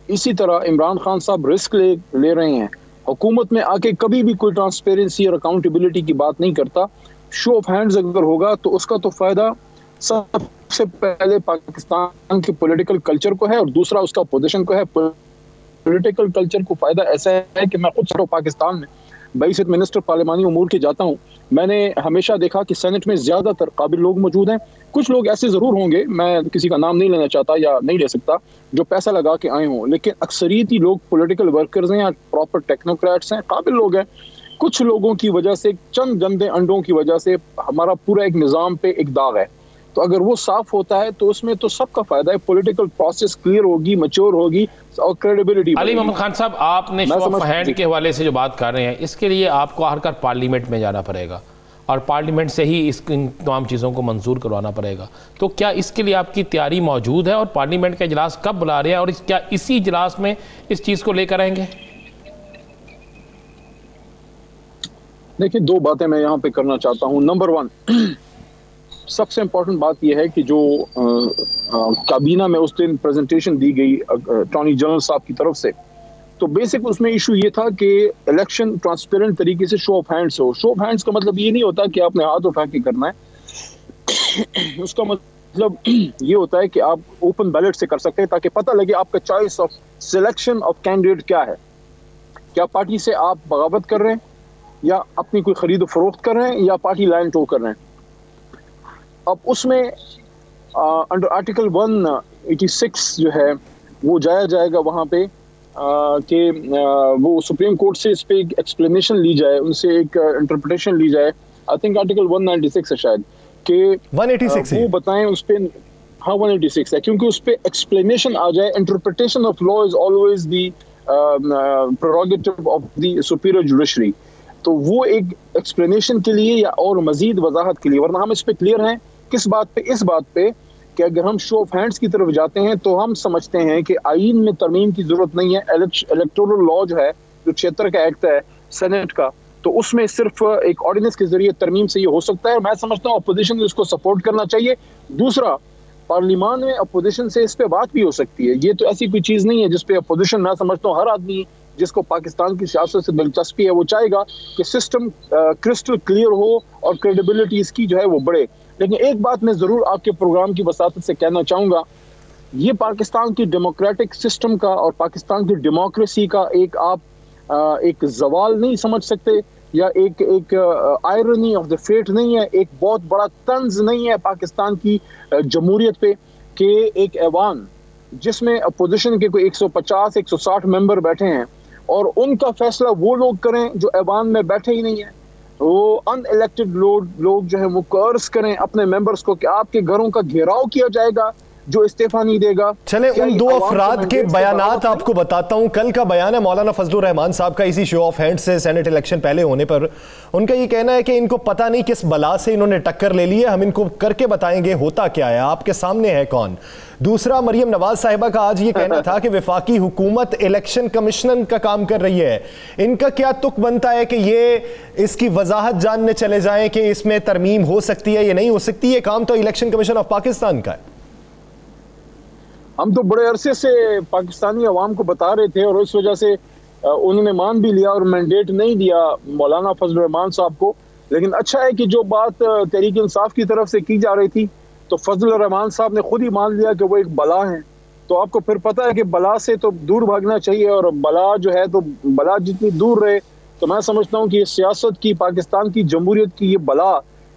इसी तरह इमरान खान साहब रिस्क ले रहे हैं। हुकूमत में आके कभी भी कोई ट्रांसपेरेंसी और अकाउंटेबिलिटी की बात नहीं करता। शो ऑफ हैंड्स अगर होगा तो उसका तो फायदा सबसे पहले पाकिस्तान के पॉलिटिकल कल्चर को है, और दूसरा उसका अपोजिशन को है। पॉलिटिकल कल्चर को फायदा ऐसा है कि मैं खुद पाकिस्तान में 22 मिनिस्टर पार्लिमानी उमूर के जाता हूँ, मैंने हमेशा देखा कि सेनेट में ज्यादातर काबिल लोग मौजूद हैं। कुछ लोग ऐसे जरूर होंगे, मैं किसी का नाम नहीं लेना चाहता या नहीं ले सकता, जो पैसा लगा के आए हों, लेकिन अक्सरियती लोग पॉलिटिकल वर्कर्स हैं या प्रॉपर टेक्नोक्रेट्स हैं, काबिल लोग हैं। कुछ लोगों की वजह से, चंद गंदे अंडों की वजह से हमारा पूरा एक निज़ाम पे एक दाग है। तो अगर वो साफ होता है तो उसमें तो सबका फायदा है। पॉलिटिकल प्रोसेस क्लियर होगी, मैच्योर होगी और क्रेडिबिलिटी। अली मोहम्मद खान साहब, आपने शो ऑफ हैंड के हवाले से जो बात कर रहे हैं, इसके लिए आपको आखिरकार पार्लियामेंट में जाना पड़ेगा और पार्लियामेंट से ही इन तमाम चीज़ों को मंजूर करवाना पड़ेगा। तो क्या इसके लिए आपकी तैयारी मौजूद है और पार्लियामेंट का इजलास कब बुला रहे हैं, और क्या इसी इजलास में इस चीज़ को लेकर आएंगे? देखिए, दो बातें मैं यहाँ पे करना चाहता हूँ। नंबर 1, सबसे इम्पोर्टेंट बात यह है कि जो काबीना में उस दिन प्रेजेंटेशन दी गई अटॉर्नी जनरल साहब की तरफ से, तो बेसिक उसमें इशू ये था कि इलेक्शन ट्रांसपेरेंट तरीके से शो ऑफ हैंड्स हो। शो ऑफ हैंड्स का मतलब ये नहीं होता कि आपने हाथ उठा के करना है। उसका मतलब ये होता है कि आप ओपन बैलेट से कर सकते हैं, ताकि पता लगे आपका choice of selection of candidate क्या है। क्या पार्टी से आप बगावत कर रहे हैं, या अपनी कोई खरीद फरोख्त कर रहे हैं, या पार्टी लाइन टो कर रहे हैं। अब उसमें अंडर आर्टिकल 186 जो है वो जाया जाएगा वहाँ पे कि वो सुप्रीम कोर्ट से इस पे एक एक्सप्लेनेशन ली जाए, उनसे एक इंटरप्रिटेशन ली जाए। आई थिंक आर्टिकल 196 है शायद, कि 186 वो बताएं उस पे। हाँ, 186 है, क्योंकि उस पे एक्सप्लेनेशन आ जाए। Interpretation of law is always the prerogative of the superior judiciary. तो वो एक एक्सप्लेनेशन के लिए या और मजीद वजाहत के लिए, वरना हम इस पे क्लियर हैं किस बात पे, इस बात पे कि अगर हम शो ऑफ हैंड्स की तरफ जाते हैं तो हम समझते हैं कि आईन में तरमीम की जरूरत नहीं है। इलेक्टोरल लॉ जो है, जो 76 का एक्ट है सेनेट का, तो उसमें सिर्फ एक ऑर्डिनेंस के जरिए तरमीम से ये हो सकता है। मैं समझता हूँ अपोजिशन को इसको सपोर्ट करना चाहिए। दूसरा, पार्लियामान में अपोजिशन से इस पे बात भी हो सकती है। ये तो ऐसी कोई चीज़ नहीं है जिस पे अपोजिशन, मैं समझता हूँ हर आदमी जिसको पाकिस्तान की सियासत से दिलचस्पी है वो चाहेगा कि सिस्टम क्रिस्टल क्लियर हो और क्रेडिबिलिटी इसकी जो है वो बढ़े। लेकिन एक बात मैं ज़रूर आपके प्रोग्राम की वसातत से कहना चाहूँगा, ये पाकिस्तान की डेमोक्रेटिक सिस्टम का और पाकिस्तान की डेमोक्रेसी का एक आप एक जवाल नहीं समझ सकते, या एक आयरनी ऑफ द फेट नहीं है, एक बहुत बड़ा तंज नहीं है पाकिस्तान की जमहूरियत पे कि एक ऐवान जिसमें अपोजिशन के कोई 150-160 मेंबर बैठे हैं और उनका फैसला वो लोग करें जो ऐवान में बैठे ही नहीं है। वो अनइलेक्टेड लोग जो है वो कर्स करें अपने मेंबर्स को कि आपके घरों का घेराव किया जाएगा जो इस्तीफा नहीं देगा। चले उन दो अफराद के बयानात आपको बताता हूं। कल का बयान है मौलाना फजलुर रहमान साहब का, इसी शो ऑफ हैंड से सेनेट इलेक्शन पहले होने पर। उनका ये कहना है कि इनको पता नहीं किस बला से इन्होंने टक्कर ले ली है, हम इनको करके बताएंगे होता क्या है, आपके सामने है कौन। दूसरा, मरियम नवाज साहिबा का आज ये कहना था कि वफाकी हुकूमत इलेक्शन कमिश्नर का काम कर रही है। इनका क्या तुक बनता है कि ये इसकी वजाहत जानने चले जाएं कि इसमें तरमीम हो सकती है या नहीं हो सकती? ये काम तो इलेक्शन कमीशन ऑफ पाकिस्तान का है। हम तो बड़े अरसे से पाकिस्तानी अवाम को बता रहे थे और इस वजह से उन्होंने मान भी लिया और मैंडेट नहीं दिया मौलाना फजलुर रहमान साहब को। लेकिन अच्छा है कि जो बात तहरीक इंसाफ की तरफ से की जा रही थी तो फजलुर रहमान साहब ने खुद ही मान लिया कि वो एक बला है। तो आपको फिर पता है कि बला से तो दूर भागना चाहिए, और बला जो है तो बला जितनी दूर रहे तो मैं समझता हूँ कि सियासत की, पाकिस्तान की जमहूरियत की ये बला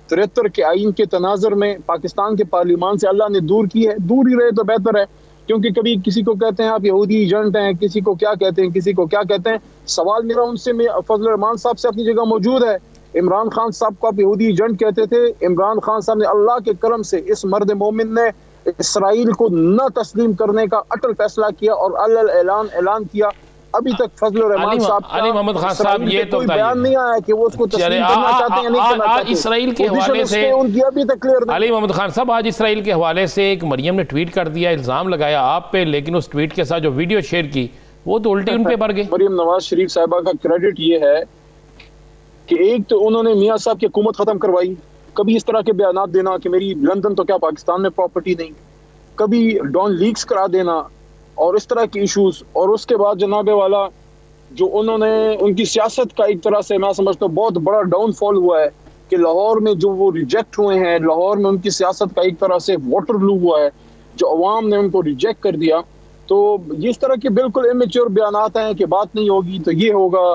73 के आइन के तनाजर में पाकिस्तान के पार्लियामान से अल्लाह ने दूर की है। दूर ही रहे तो बेहतर है, क्योंकि कभी किसी को कहते हैं आप यहूदी एजेंट हैं, किसी को क्या कहते हैं, किसी को क्या कहते हैं। सवाल मेरा उनसे फजलुर रहमान साहब से अपनी जगह मौजूद है। इमरान खान साहब को आप यहूदी एजेंट कहते थे। इमरान खान साहब ने अल्लाह के करम से इस मर्द मोमिन ने इसराइल को न तस्लीम करने का अटल फैसला किया और ऐलान किया। अभी तक फजलुर रहमान साहब अली मोहम्मद खान साहब ये तो बयान नहीं आया कि वो उसको तस्लीम करना चाहते हैं, नहीं करना चाहते। इसराइल के हवाले से उनकी अभी तक क्लियर नहीं। अली मोहम्मद खान साहब आज इसराइल के हवाले से एक मरियम ने ट्वीट कर दिया, इल्जाम लगाया आप पे, लेकिन उस ट्वीट के साथ जो वीडियो शेयर की वो तो उल्टी उन पे भर गई। मरियम नवाज शरीफ साहिबा का क्रेडिट ये है कि एक तो उन्होंने मियां साहब की हुकूमत खत्म करवाई। कभी इस तरह के बयान देना कि मेरी लंदन तो क्या पाकिस्तान में प्रॉपर्टी नहीं, कभी डॉन लीक्स करा देना और इस तरह के इश्यूज, और उसके बाद जनाबे वाला जो उन्होंने उनकी सियासत का एक तरह से मैं समझता हूँ बहुत बड़ा डाउनफॉल हुआ है कि लाहौर में जो वो रिजेक्ट हुए हैं, लाहौर में उनकी सियासत का एक तरह से वाटरलू हुआ है, जो अवाम ने उनको रिजेक्ट कर दिया। तो इस तरह के बिल्कुल इमेच्योर बयानात हैं कि बात नहीं होगी तो ये होगा,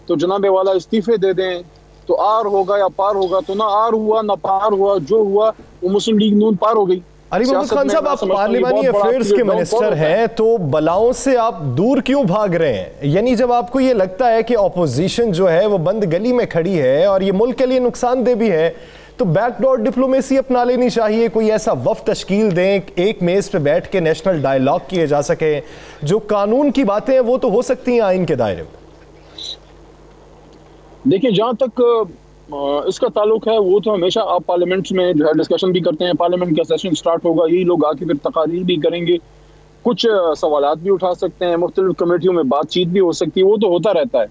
तो जनाबे वाला इस्तीफे दे दें तो आर होगा या पार होगा। तो ना आर हुआ ना पार हुआ, जो हुआ वो मुस्लिम लीग नून पार हो गई। अली मोहम्मद खान साहब, आप पार्लिमानी अफेयर्स के मिनिस्टर हैं, तो बलाओं से आप दूर क्यों भाग रहे हैं? यानी जब आपको ये लगता है कि ऑपोजिशन जो है वो बंद गली में खड़ी है और ये मुल्क के लिए नुकसानदेह भी है, तो बैकडोर डिप्लोमेसी अपना लेनी चाहिए। कोई ऐसा वफ्द तश्कील दें, एक मेज पे बैठ के नेशनल डायलॉग किए जा सके। जो कानून की बातें हैं वो तो हो सकती हैं आइन के दायरे में। देखिए, जहां तक इसका ताल्लुक है वो तो हमेशा आप पार्लियामेंट में जो है डिस्कशन भी करते हैं। पार्लियामेंट का सेशन स्टार्ट होगा, यही लोग आके फिर तकारीर भी करेंगे, कुछ सवालात भी उठा सकते हैं, मुख्तलिफ कमेटियों में बातचीत भी हो सकती है, वो तो होता रहता है।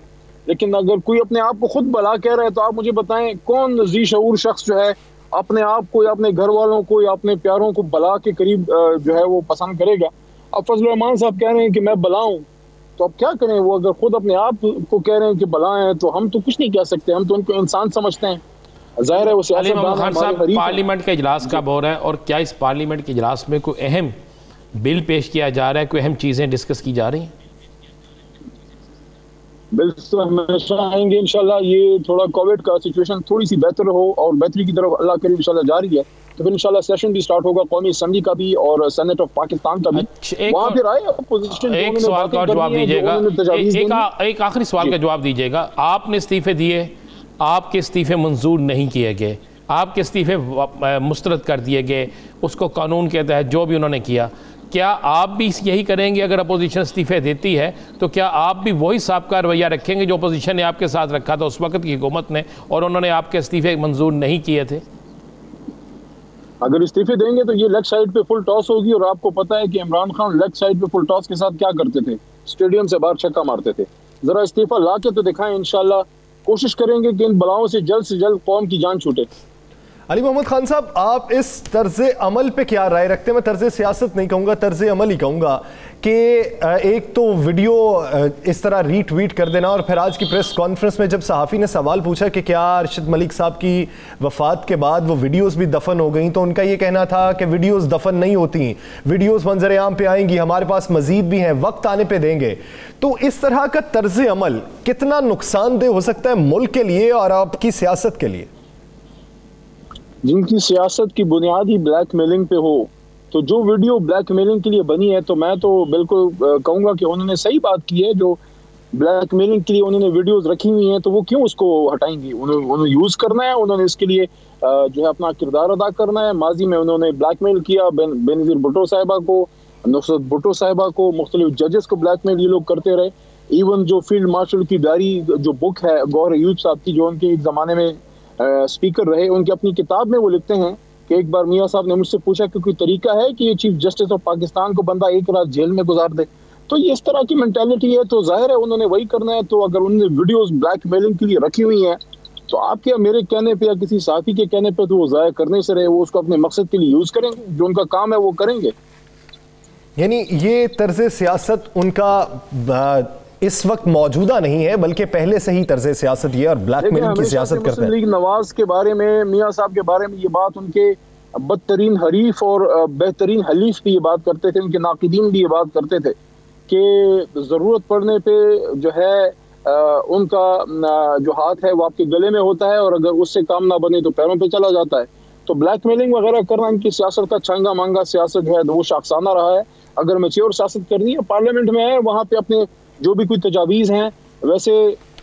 लेकिन अगर कोई अपने आप को खुद बला कह रहा है तो आप मुझे बताएं कौन जी शऊर शख्स जो है अपने आप को या अपने घर वालों को या अपने प्यारों को बला के करीब जो है वो पसंद करेगा। अब फजलुर रहमान साहब कह रहे हैं कि मैं बला हूँ, तो अब क्या करें? वो अगर खुद अपने आप को कह रहे हैं कि बला है तो हम तो कुछ नहीं कह सकते, हम तो उनको इंसान समझते हैं। जाहिर है वो सियासतदान। पार्लियामेंट का इजलास कब हो रहा है और क्या इस पार्लियामेंट के इजलास में कोई अहम बिल पेश किया जा रहा है, कोई अहम चीजें डिस्कस की जा रही हैं? बिल तो हमेशा आएंगे इंशाल्लाह। ये थोड़ा कोविड का सिचुएशन थोड़ी सी बेहतर हो और बेहतरी की तरफ अल्लाह करीम इंशाल्लाह जा रही है, तो फिर इंशाल्लाह सेशन भी स्टार्ट होगा, कौमी असेंबली का भी और सेनेट ऑफ पाकिस्तान का भी। वहां फिर आए अपोजिशन। एक सवाल का जवाब दीजिएगा, एक आखिरी सवाल का जवाब दीजिएगा। आपने इस्तीफे दिए, आपके इस्तीफे मंजूर नहीं किए गए, आपके इस्तीफे मुस्तरद कर दिए गए, उसको कानून के तहत जो भी उन्होंने किया, क्या आप भी यही करेंगे? अगर अपोजिशन इस्तीफे देती है तो क्या आप भी वही साबका रवैया रखेंगे जो अपोजिशन ने आपके साथ रखा था उस वक्त की हुकूमत ने, और उन्होंने आपके इस्तीफे मंजूर नहीं किए थे? अगर इस्तीफे देंगे तो ये लेग साइड पे फुल टॉस होगी, और आपको पता है कि इमरान खान लेग साइड पे फुल टॉस के साथ क्या करते थे, स्टेडियम से बाहर छक्का मारते थे। जरा इस्तीफा ला के तो दिखाएं, इंशाल्लाह कोशिश करेंगे कि इन बलाओं से जल्द कौम की जान छूटे। अली मोहम्मद खान साहब, आप इस तर्ज अमल पे क्या राय रखते हैं? मैं तर्ज सियासत नहीं कहूँगा, तर्ज अमल ही कहूँगा कि एक तो वीडियो इस तरह रीट्वीट कर देना और फिर आज की प्रेस कॉन्फ्रेंस में जब सहाफ़ी ने सवाल पूछा कि क्या अरशद मलिक साहब की वफ़ात के बाद वो वीडियोस भी दफन हो गई, तो उनका ये कहना था कि वीडियोस दफन नहीं होती, वीडियोस मंजर आम पे आएंगी, हमारे पास मजीद भी हैं, वक्त आने पे देंगे। तो इस तरह का तर्ज अमल कितना नुकसानदेह हो सकता है मुल्क के लिए और आपकी सियासत के लिए? जिनकी सियासत की बुनियाद ही ब्लैकमेलिंग पे हो, तो जो वीडियो ब्लैकमेलिंग के लिए बनी है, तो मैं तो बिल्कुल कहूंगा कि उन्होंने सही बात की है। जो ब्लैकमेलिंग के लिए उन्होंने वीडियोस रखी हुई हैं, तो वो क्यों उसको हटाएंगी? उन्होंने यूज करना है, उन्होंने इसके लिए जो है अपना किरदार अदा करना है। माजी में उन्होंने ब्लैकमेल किया बेनजीर भुट्टो साहिबा को, नुसरत भुट्टो साहिबा को, मुख्तलिफ जजेस को ब्लैकमेल ये लोग करते रहे। इवन जो फील्ड मार्शल की डायरी जो बुक है गौहर अयूब साहब की, जो उनके एक जमाने में स्पीकर रहे, उनकी अपनी किताब में वो लिखते हैं कि एक बार मियां साहब ने मुझसे पूछा कि कोई तरीका है कि ये चीफ जस्टिस ऑफ पाकिस्तान को बंदा एक रात जेल में गुजार दे। तो ये इस तरह की मेंटालिटी है, तो जाहिर है उन्होंने वही करना है। तो अगर उन्होंने वीडियोस ब्लैकमेलिंग के लिए रखी हुई हैं, तो आपके या मेरे कहने पे या किसी साथी के कहने पे तो वो जाया करने से रहे, वो उसको अपने मकसद के लिए यूज करेंगे, जो उनका काम है वो करेंगे। यानी ये तर्ज सियासत उनका इस वक्त मौजूदा नहीं है, बल्कि पहले से ही तर्ज सियासत ये और ब्लैकमेलिंग की सियासत करते हैं। मुस्लिम लीग नवाज के बारे में, मियां साहब के बारे में ये बात उनके बदतरीन हरीफ और बेहतरीन हलीफ भी ये बात करते थे, उनके नाकिदीन भी ये बात करते थे कि ज़रूरत पड़ने पे जो है उनका जो हाथ है वो आपके गले में होता है और अगर उससे काम ना बने तो पैरों पे चला जाता है। तो ब्लैकमेलिंग वगैरह करना इनकी सियासत का छांगा मांगा सियासत है, वो शाखसाना रहा है। अगर मैच्योर सियासत करनी है, पार्लियामेंट में है, वहाँ पे अपने जो भी कोई तजावीज़ हैं, वैसे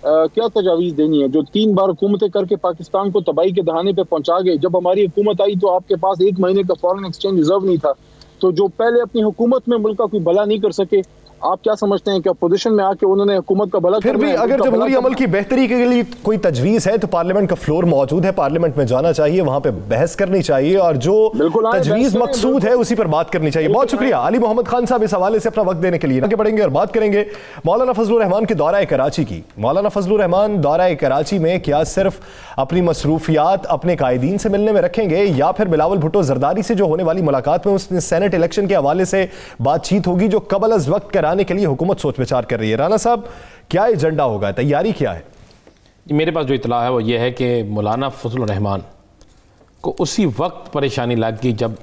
क्या तजावीज़ देनी है? जो 3 बार हुकूमतें करके पाकिस्तान को तबाही के दहाने पे पहुंचा गए। जब हमारी हुकूमत आई तो आपके पास 1 महीने का फॉरेन एक्सचेंज रिजर्व नहीं था। तो जो पहले अपनी हुकूमत में मुल्क का कोई भला नहीं कर सके, आप क्या समझते हैं कि अपोजिशन में आके उन्होंने हुकूमत का भला फिर भी अगर जमहूरी अमल की बेहतरी के लिए कोई तजवीज़ है तो पार्लियामेंट का फ्लोर मौजूद है, पार्लियामेंट में जाना चाहिए, वहां पे बहस करनी चाहिए और जो तजवीज़ मकसूद है उसी पर बात करनी चाहिए। बहुत शुक्रिया अली मोहम्मद खान साहब इस हवाले से अपना वक्त देने के लिए। आगे बढ़ेंगे और बात करेंगे मौलाना फजलुर रहमान के दौरा कराची की। मौलाना फजलुर रहमान दौरा कराची में क्या सिर्फ अपनी मसरूफियात अपने कायदीन से मिलने में रखेंगे या फिर बिलावल भुट्टो जरदारी से जो होने वाली मुलाकात में उसने सेनेट इलेक्शन के हवाले से बातचीत होगी जो कबल अज वक्त कराने के लिए हुकूमत सोच विचार कर रही है? राना साहब, क्या एजेंडा होगा, तैयारी क्या है? मेरे पास जो इतला है वो ये है कि मौलाना फजलुर रहमान को उसी वक्त परेशानी लग गई जब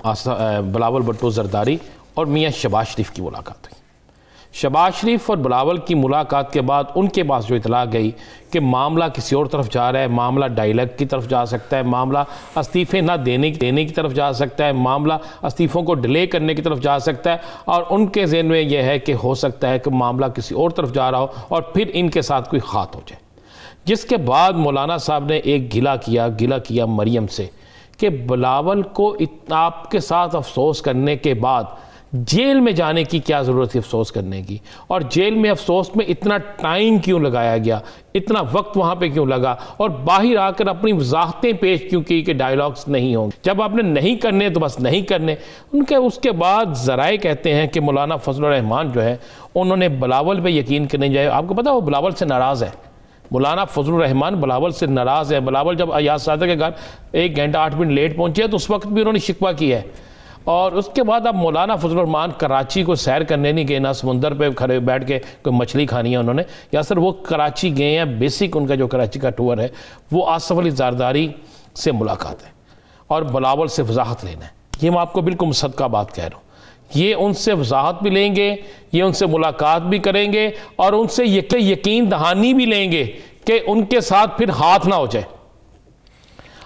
बिलावल भुट्टो जरदारी और मियाँ शहबाज शरीफ की मुलाकात हुई। शहबाज शरीफ और बिलावल की मुलाकात के बाद उनके पास जो इतला गई कि मामला किसी और तरफ जा रहा है, मामला डायलॉग की तरफ जा सकता है, मामला इस्तीफ़े ना देने की तरफ जा सकता है, मामला इस्तीफ़ों को डिले करने की तरफ जा सकता है और उनके ज़हन में यह है कि हो सकता है कि मामला किसी और तरफ जा रहा हो और फिर इनके साथ कोई खात हो जाए। जिसके बाद मौलाना साहब ने एक गिला किया मरियम से कि बिलावल को आपके साथ अफसोस करने के बाद जेल में जाने की क्या ज़रूरत थी अफसोस करने की, और जेल में अफसोस में इतना टाइम क्यों लगाया गया, इतना वक्त वहाँ पे क्यों लगा और बाहर आकर अपनी वजाहतें पेश क्यों की कि डायलॉग्स नहीं होंगे। जब आपने नहीं करने तो बस नहीं करने। उनके उसके बाद ज़राए कहते हैं कि मौलाना फजलुर रहमान जो है उन्होंने बिलावल पे यकीन करने जाए। आपको पता है वो बिलावल से नाराज़ है, मौलाना फजलुर रहमान बिलावल से नाराज़ है। बिलावल जब अयाज सादक के घर 1 घंटा 8 मिनट लेट पहुँचे तो उस वक्त भी उन्होंने शिकवा किया है। और उसके बाद अब मौलाना फजलुर रहमान कराची को सैर करने नहीं गए, ना समुंदर पे खड़े बैठ के कोई मछली खानी है उन्होंने, या सर वो कराची गए हैं। बेसिक उनका जो कराची का टूर है वो आसफ अली जरदारी से मुलाकात है और बिलावल से वजाहत लेना है। ये मैं आपको बिल्कुल मुसद्दक़ा बात कह रहा हूँ। ये उनसे वजाहत भी लेंगे, ये उनसे मुलाकात भी करेंगे और उनसे यकीन दहानी भी लेंगे कि उनके साथ फिर हाथ ना हो जाए।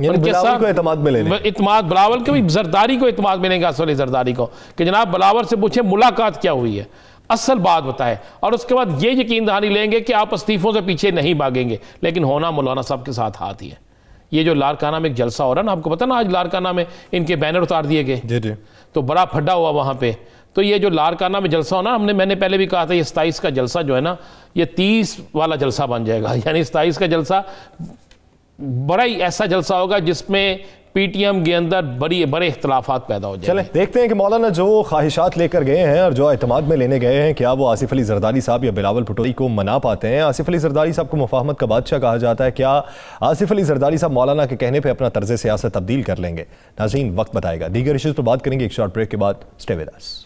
उनके साथ को इत्मीनान मिलेंगे, इत्मीनान बिलावल को भी, जरदारी को इत्मीनान मिलेगा, असली जरदारी को, कि जनाब बिलावल से पूछे मुलाकात क्या हुई है, असल बात बताए, और उसके बाद ये यकीन दहानी लेंगे कि आप इस्तीफों से पीछे नहीं भागेंगे। लेकिन होना मौलाना साहब के साथ हाथ ही है। ये जो लारकाना में एक जलसा हो रहा है ना, आपको पता ना, आज लारकाना में इनके बैनर उतार दिए गए, तो बड़ा फड्डा हुआ वहाँ पे। तो ये जो लारकाना में जलसा होना, मैंने पहले भी कहा था, ये 27 का जलसा जो है ना, ये 30 वाला जलसा बन जाएगा। यानी 27 का जलसा बड़ा ही ऐसा जलसा होगा जिसमें पीटीएम के अंदर बड़े इख्तलाफात पैदा हो जाए। चलें देखते हैं कि मौलाना जो ख्वाहिशात लेकर गए हैं और जो एतमाद में लेने गए हैं, क्या वो आसिफ अली जरदारी साहब या बिलावल भुट्टो को मना पाते हैं। आसिफ अली जरदारी साहब को मुफाहमत का बादशाह कहा जाता है, क्या आसिफ अली जरदारी साहब मौलाना के कहने पर अपना तर्ज सियासत तब्दील कर लेंगे? नाज़रीन, वक्त बताएगा। दीगर इश्यूज पर बात करेंगे एक शॉर्ट ब्रेक के बाद। Stay with us.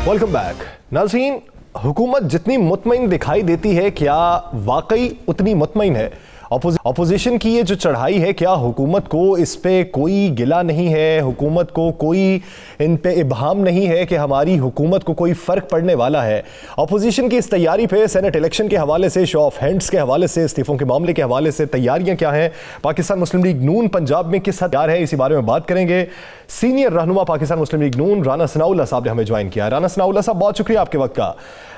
Welcome back. नाज़रीन, हुकूमत जितनी मुतमईन दिखाई देती है, क्या वाकई उतनी मुतमईन है? अपोजिशन की ये जो चढ़ाई है, क्या हुकूमत को इस पे कोई गिला नहीं है? हुकूमत को कोई इन पे इब्हाम नहीं है कि हमारी हुकूमत को कोई फ़र्क पड़ने वाला है? अपोजिशन की इस तैयारी पे सेनेट इलेक्शन के हवाले से, शो ऑफ हैंड्स के हवाले से, इस्तीफ़ों के मामले के हवाले से तैयारियां क्या हैं? पाकिस्तान मुस्लिम लीग नून पंजाब में किस हद तैयार है, इसी बारे में बात करेंगे। सीनियर रहनुमा पाकिस्तान मुस्लिम लीग नून राना सनाउल्लाह साहब ने हमें ज्वाइन किया। राना सनाउल्लाह साहब, बहुत शुक्रिया आपके वक्त का।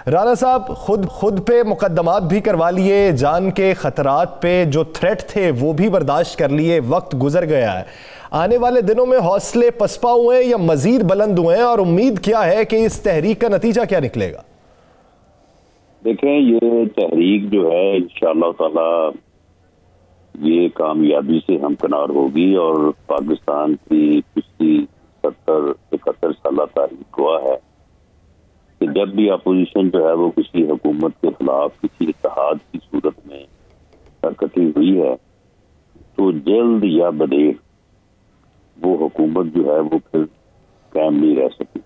राना साहब, खुद पे मुकदमात भी करवा लिए, जान के खतरात पे जो थ्रेट थे वो भी बर्दाश्त कर लिए, वक्त गुजर गया है। आने वाले दिनों में हौसले पसपा हुए हैं या मजीद बुलंद हुए हैं, और उम्मीद क्या है कि इस तहरीक का नतीजा क्या निकलेगा? देखें, ये तहरीक जो है इंशाअल्लाह ताला ये कामयाबी से हमकिनार होगी, और पाकिस्तान की पिछली 70-71 साल तारीख हुआ है कि जब भी अपोजिशन जो है वो किसी हुकूमत के खिलाफ किसी इत्तेहाद की सूरत में हरकतें हुई है, तो जल्द या बदेर वो हुकूमत जो है वो फिर कायम नहीं रह सकी।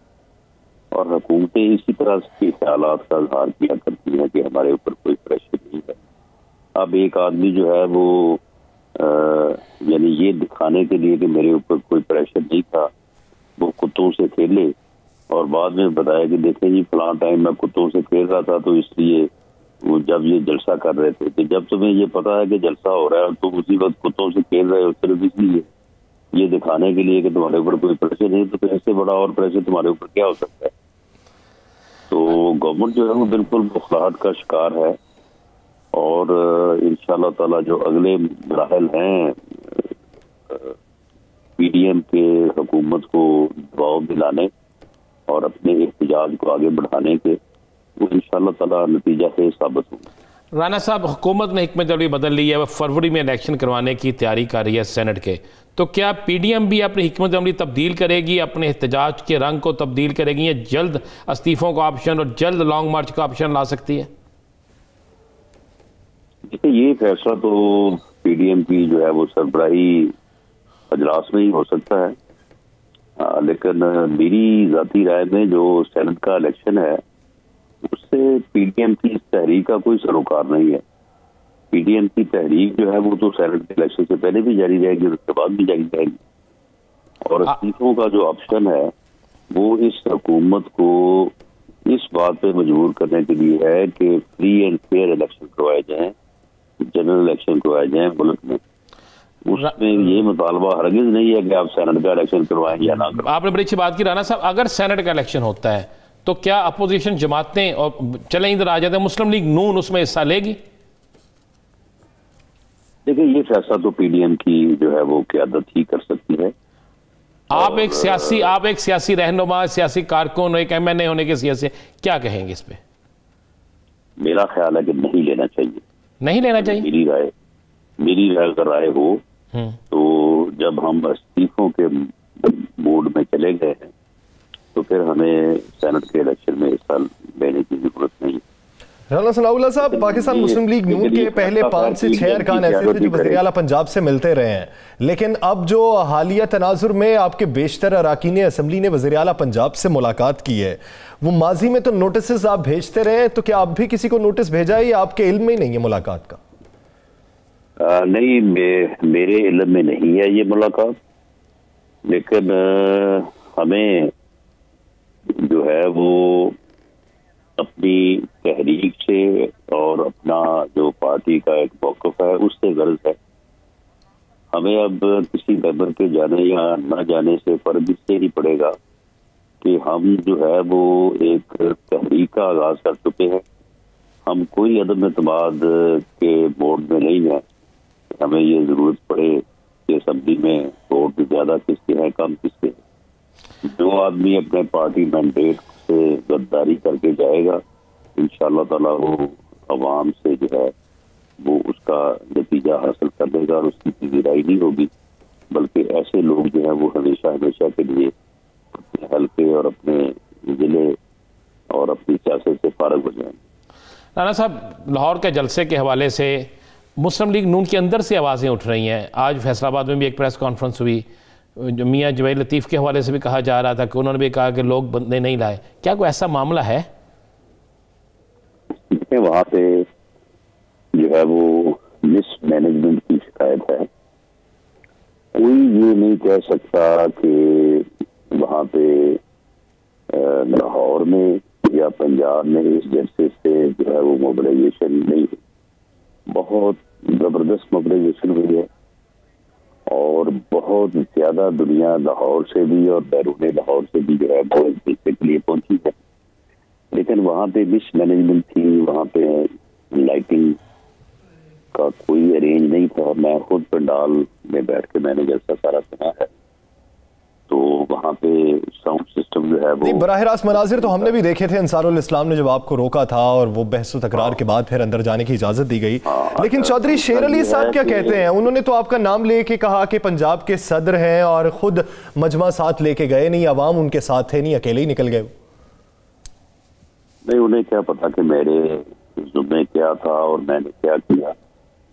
और हुकूमतें इसी तरह के ख्यालात का इजहार किया करती हैं कि हमारे ऊपर कोई प्रेशर नहीं है। अब एक आदमी जो है वो यानी ये दिखाने के लिए कि मेरे ऊपर कोई प्रेशर नहीं था, वो कुत्तों से खेले और बाद में बताया कि देखें जी फलां टाइम मैं कुत्तों से खेल रहा था, तो इसलिए वो जब ये जलसा कर रहे थे, कि जब तुम्हें ये पता है कि जलसा हो रहा है तो उसी वक्त कुत्तों से खेल रहे हो, सिर्फ इसलिए ये दिखाने के लिए कि तुम्हारे ऊपर कोई प्रेशर नहीं, तो फिर इससे बड़ा और प्रेशर तुम्हारे ऊपर क्या हो सकता है? तो गवर्नमेंट जो है वो बिल्कुल बखलाहट का शिकार है, और इंशाअल्लाह ताला जो अगले मराहल हैं पीडीएम के हुकूमत को दबाव दिलाने और अपने एहतजाज को आगे बढ़ाने के, वो इंशाअल्लाह ताला नतीजा से साबित होंगे। राना साहब, हुकूमत ने हिकमत अमली बदल ली है, वह फरवरी में इलेक्शन करवाने की तैयारी कर रही है सेनेट के, तो क्या पीडीएम भी अपनी हिकमत अमली तब्दील करेगी, अपने एहतजाज के रंग को तब्दील करेगी, या जल्द इस्तीफों का ऑप्शन और जल्द लॉन्ग मार्च का ऑप्शन ला सकती है? देखिए, ये फैसला तो पीडीएम की जो है वो सरबराही अजलास में ही हो सकता है, लेकिन मेरी जाती राय में जो सेनेट का इलेक्शन है उससे पीडीएम की इस तहरीक का कोई सरोकार नहीं है। पीडीएम की तहरीक जो है वो तो सेनेट के इलेक्शन से पहले भी जारी रहेगी और उसके बाद भी जारी रहेगी, और इस्तीफों का जो ऑप्शन है वो इस हुकूमत को इस बात पे मजबूर करने के लिए है कि फ्री एंड फेयर इलेक्शन करवाए जाएं, जनरल इलेक्शन करवाए जाएं मुल्क में। उसमें ये मुतालबा हरगिज नहीं है कि आप सेनेट का इलेक्शन करवाएं या ना करवाएं। आपने बड़ी अच्छी बात की राना साहब। अगर सेनेट का इलेक्शन होता है तो क्या अपोजिशन जमातें और चले इधर आ जाते हैं, मुस्लिम लीग नून उसमें हिस्सा लेगी? देखिए, ये फैसला तो पीडीएम की जो है वो क़यादत ही कर सकती है। आप एक सियासी रहनुमा, सियासी कारकुन, एक एमएनए होने के सियासी, क्या कहेंगे इस पे? मेरा ख्याल है कि नहीं लेना चाहिए। नहीं लेना चाहिए? मेरी राय अगर राय हो तो जब हम इस्तीफों के मोड में चले गए हैं तो फिर हमें सेनेट के इलेक्शन में हिस्सा लेने की जरूरत नहीं। राना सनाउल्लाह साहब, पाकिस्तान मुस्लिम लीग नून के पहले 5 से 6 अरकान ऐसे थे जो वज़ीर आला पंजाब से मिलते रहे हैं, लेकिन अब जो हालिया तनाजुर में आपके बेशतर अरकान असम्बली ने वज़ीर आला पंजाब से मुलाकात की है, वो माजी में तो नोटिस आप भेजते रहे, तो क्या आप भी किसी को नोटिस भेजा है या आपके इल्म में ही नहीं है मुलाकात का? नहीं, मेरे इल्म में नहीं है ये मुलाकात, लेकिन हमें जो है वो अपनी तहरीक से और अपना जो पार्टी का एक मौक़िफ़ है उससे गर्ज है। हमें अब किसी मेंबर के जाने या न जाने से फर्क इससे ही पड़ेगा कि हम जो है वो एक तहरीक का आगाज कर चुके हैं। हम कोई अदम एतमाद के मोड में नहीं है। हमें ये जरूरत पड़े कि असम्बली में वोट ज्यादा किसके हैं, कम किसके हैं। जो आदमी अपने पार्टी मैंडेट से गद्दारी करके जाएगा, इंशाअल्लाह ताला वो अवाम से जो है वो उसका नतीजा हासिल कर देगा और उसकी पजीराई नहीं होगी, बल्कि ऐसे लोग जो है वो हमेशा हमेशा के लिए अपने हल्के और अपने जिले और अपनी सियासत से फारग हो जाएंगे। राणा साहब, लाहौर के जलसे के हवाले से मुस्लिम लीग नून के अंदर से आवाज़ें उठ रही हैं। आज फैसलाबाद में भी एक प्रेस कॉन्फ्रेंस हुई, जो मियाँ जुबैर लतीफ़ के हवाले से भी कहा जा रहा था कि उन्होंने भी कहा कि लोग बंदे नहीं लाए। क्या कोई ऐसा मामला है? वहाँ पे जो है वो मिसमैनेजमेंट की शिकायत है। कोई ये नहीं कह सकता कि वहाँ पे लाहौर में या पंजाब में इस जलसे से जो है वो मोबिलाइजेशन नहीं है। बहुत जबरदस्त मोबिलाइजेशन हुई है और बहुत ज्यादा दुनिया लाहौर से भी और बैरून लाहौर से भी जो है वो इस जलसे के लिए पहुंची है। लेकिन वहाँ पे मिसमैनेजमेंट थी, वहाँ पे लाइटिंग का कोई अरेंज नहीं था। मैं खुद पंडाल में बैठ के मैंने जलसा सारा सुना है, तो वहाँ पे साउंड सिस्टम जो है वो बराह रास्त मनाजिर तो हमने भी देखे थे। अंसारुल इस्लाम ने जब आपको रोका था और वो बहस तकरार के बाद फिर अंदर जाने की इजाजत दी गई। लेकिन चौधरी शेर अली साहब क्या कहते हैं? उन्होंने तो आपका नाम लेके कहा कि पंजाब के सदर हैं और खुद मजमा साथ लेके गए, नहीं अवाम उनके साथ थे, नहीं अकेले ही निकल गए। नहीं, उन्हें क्या पता कि मेरे जुम्मे क्या था और मैंने क्या किया।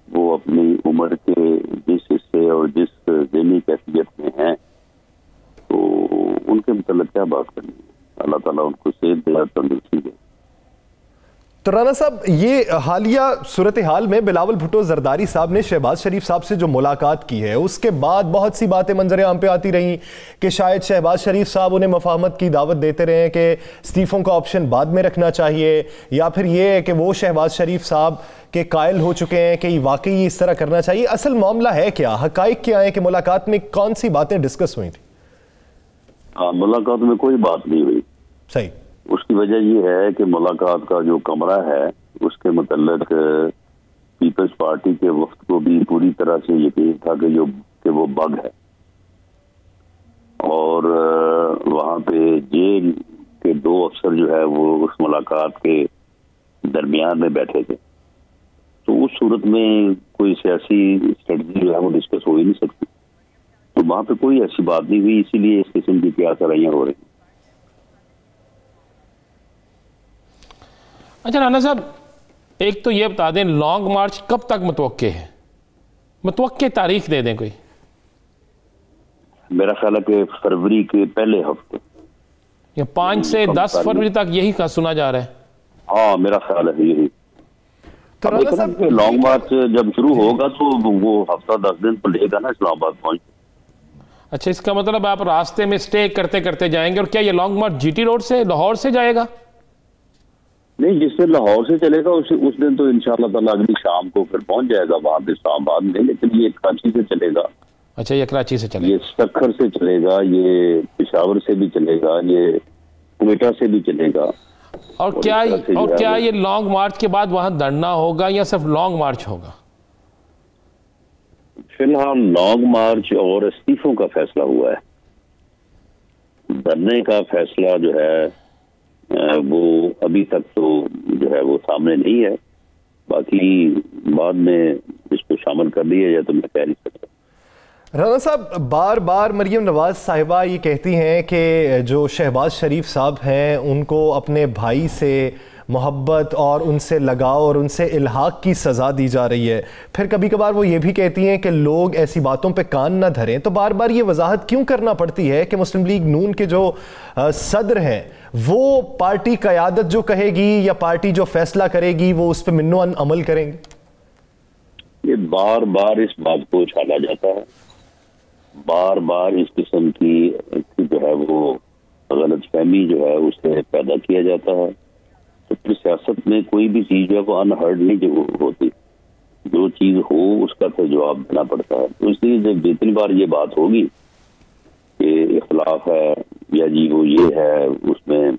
वो अपनी उम्र के जिस हिस्से और जिस ज़हनी कैफियत में हैं तो उनके मतलब क्या बात करनी है। अल्लाह ताला उनको सेहत दे, तंदुरुस्ती दे। तो राना साहब, ये हालिया सूरत हाल में बिलावल भुट्टो जरदारी साहब ने शहबाज शरीफ साहब से जो मुलाकात की है, उसके बाद बहुत सी बातें मंजर आम पे आती रही कि शायद शहबाज शरीफ साहब उन्हें मफाहमत की दावत देते रहे कि इस्तीफों का ऑप्शन बाद में रखना चाहिए, या फिर ये है कि वो शहबाज शरीफ साहब के कायल हो चुके हैं कि वाकई इस तरह करना चाहिए। असल मामला है क्या, हकाइक क्या है कि मुलाकात में कौन सी बातें डिस्कस हुई थी? मुलाकात में कोई बात नहीं हुई। सही। उसकी वजह यह है कि मुलाकात का जो कमरा है उसके मुतल्लिक पीपल्स पार्टी के वक्त को भी पूरी तरह से यकीन था कि वो बग है, और वहाँ पे जेल के 2 अफसर जो है वो उस मुलाकात के दरमियान में बैठे थे। तो उस सूरत में कोई सियासी स्ट्रेटजी जो है वो डिस्कस हो ही नहीं सकती। तो वहाँ पे कोई ऐसी बात नहीं हुई, इसीलिए इस किस्म की क्या कराइयाँ हो रही। अच्छा राना साहब, एक तो ये बता दें लॉन्ग मार्च कब तक मुतवक्के है? मुतवक्के तारीख दे दें कोई। मेरा ख्याल है कि फरवरी के पहले हफ्ते या 5 से 10 फरवरी तक, यही का सुना जा रहा है। हाँ, मेरा ख्याल है यही। तो लॉन्ग मार्च जब शुरू होगा तो वो हफ्ता 10 दिन तो लेगा ना इस्लामाबाद पहुंच। अच्छा, इसका मतलब आप रास्ते में स्टे करते करते जाएंगे। और क्या ये लॉन्ग मार्च जीटी रोड से, लाहौर से जाएगा? नहीं, जिस दिन लाहौर से चलेगा उस दिन तो इंशाअल्लाह ताला अगली शाम को फिर पहुंच जाएगा वहां पे इस्लामाबाद में। लेकिन ये कराची से चलेगा। अच्छा, ये कराची से चलेगा, ये सक्खर से चलेगा, ये पेशावर से भी चलेगा, ये क्वेटा से भी चलेगा। और क्या ये लॉन्ग मार्च के बाद वहां धरना होगा या सिर्फ लॉन्ग मार्च होगा? फिलहाल लॉन्ग मार्च और इस्तीफों का फैसला हुआ है। धरने का फैसला जो है वो अभी तक तो जो है वो सामने नहीं है। बाकी बाद में इसको शामिल कर दिया जाए तो मैं कह नहीं सकता। राना साहब, बार बार मरियम नवाज साहिबा ये कहती हैं कि जो शहबाज शरीफ साहब हैं उनको अपने भाई से मोहब्बत और उनसे लगाव और उनसे इल्हाक की सज़ा दी जा रही है। फिर कभी कभार वो ये भी कहती हैं कि लोग ऐसी बातों पे कान ना धरें। तो बार बार ये वजाहत क्यों करना पड़ती है कि मुस्लिम लीग नून के जो सदर हैं वो पार्टी क़यादत जो कहेगी या पार्टी जो फैसला करेगी वो उस पर मिन्नो अमल करेंगे? ये बार बार इस बात को उछाला जाता है, बार बार इस किस्म की जो है वो गलतफहमी जो है उसे पैदा किया जाता है। तो फिर सियासत में कोई भी चीज जो है वो अनहर्ड नहीं होती। जो चीज हो उसका फिर जवाब देना पड़ता है। तो इसलिए जब जितनी बार ये बात होगी कि इख्लाफ है या जी वो ये है, उसमें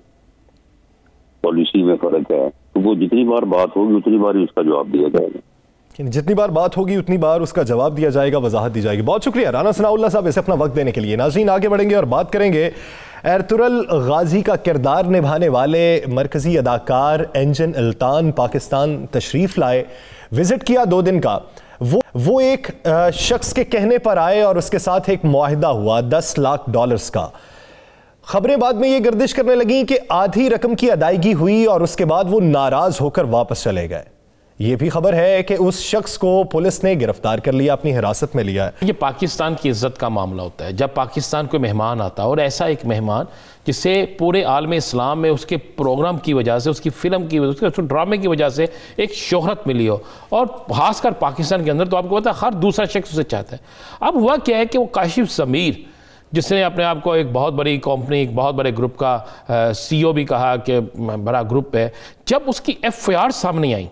पॉलिसी में फर्क है, तो वो जितनी बार बात होगी उतनी बार ही उसका जवाब दिया जाएगा। जितनी बार बात होगी उतनी बार उसका जवाब दिया जाएगा, वजाहत दी जाएगी। बहुत शुक्रिया राना सनाउल्लाह साहब इसे अपना वक्त देने के लिए। नाज़रीन, आगे बढ़ेंगे और बात करेंगे एरतुगरुल गाजी का किरदार निभाने वाले मरकजी अदाकार एंजन इल्तान पाकिस्तान तशरीफ लाए, विजिट किया 2 दिन का। वो एक शख्स के कहने पर आए और उसके साथ एक मुआहिदा हुआ $10 लाख का। खबरें बाद में ये गर्दिश करने लगी कि आधी रकम की अदायगी हुई और उसके बाद वो नाराज होकर वापस चले गए। ये भी खबर है कि उस शख्स को पुलिस ने गिरफ्तार कर लिया, अपनी हिरासत में लिया है। ये पाकिस्तान की इज्जत का मामला होता है। जब पाकिस्तान कोई मेहमान आता है और ऐसा एक मेहमान जिसे पूरे आलम इस्लाम में उसके प्रोग्राम की वजह से, उसकी फिल्म की वजह से, उसके ड्रामे की वजह से एक शोहरत मिली हो, और खासकर पाकिस्तान के अंदर तो आपको पता है हर दूसरा शख्स उसे चाहता है। अब हुआ क्या है कि वो काशिफ ज़मीर, जिसने अपने आप को एक बहुत बड़ी कंपनी, एक बहुत बड़े ग्रुप का CEO भी कहा कि बड़ा ग्रुप है, जब उसकी FIR सामने आई,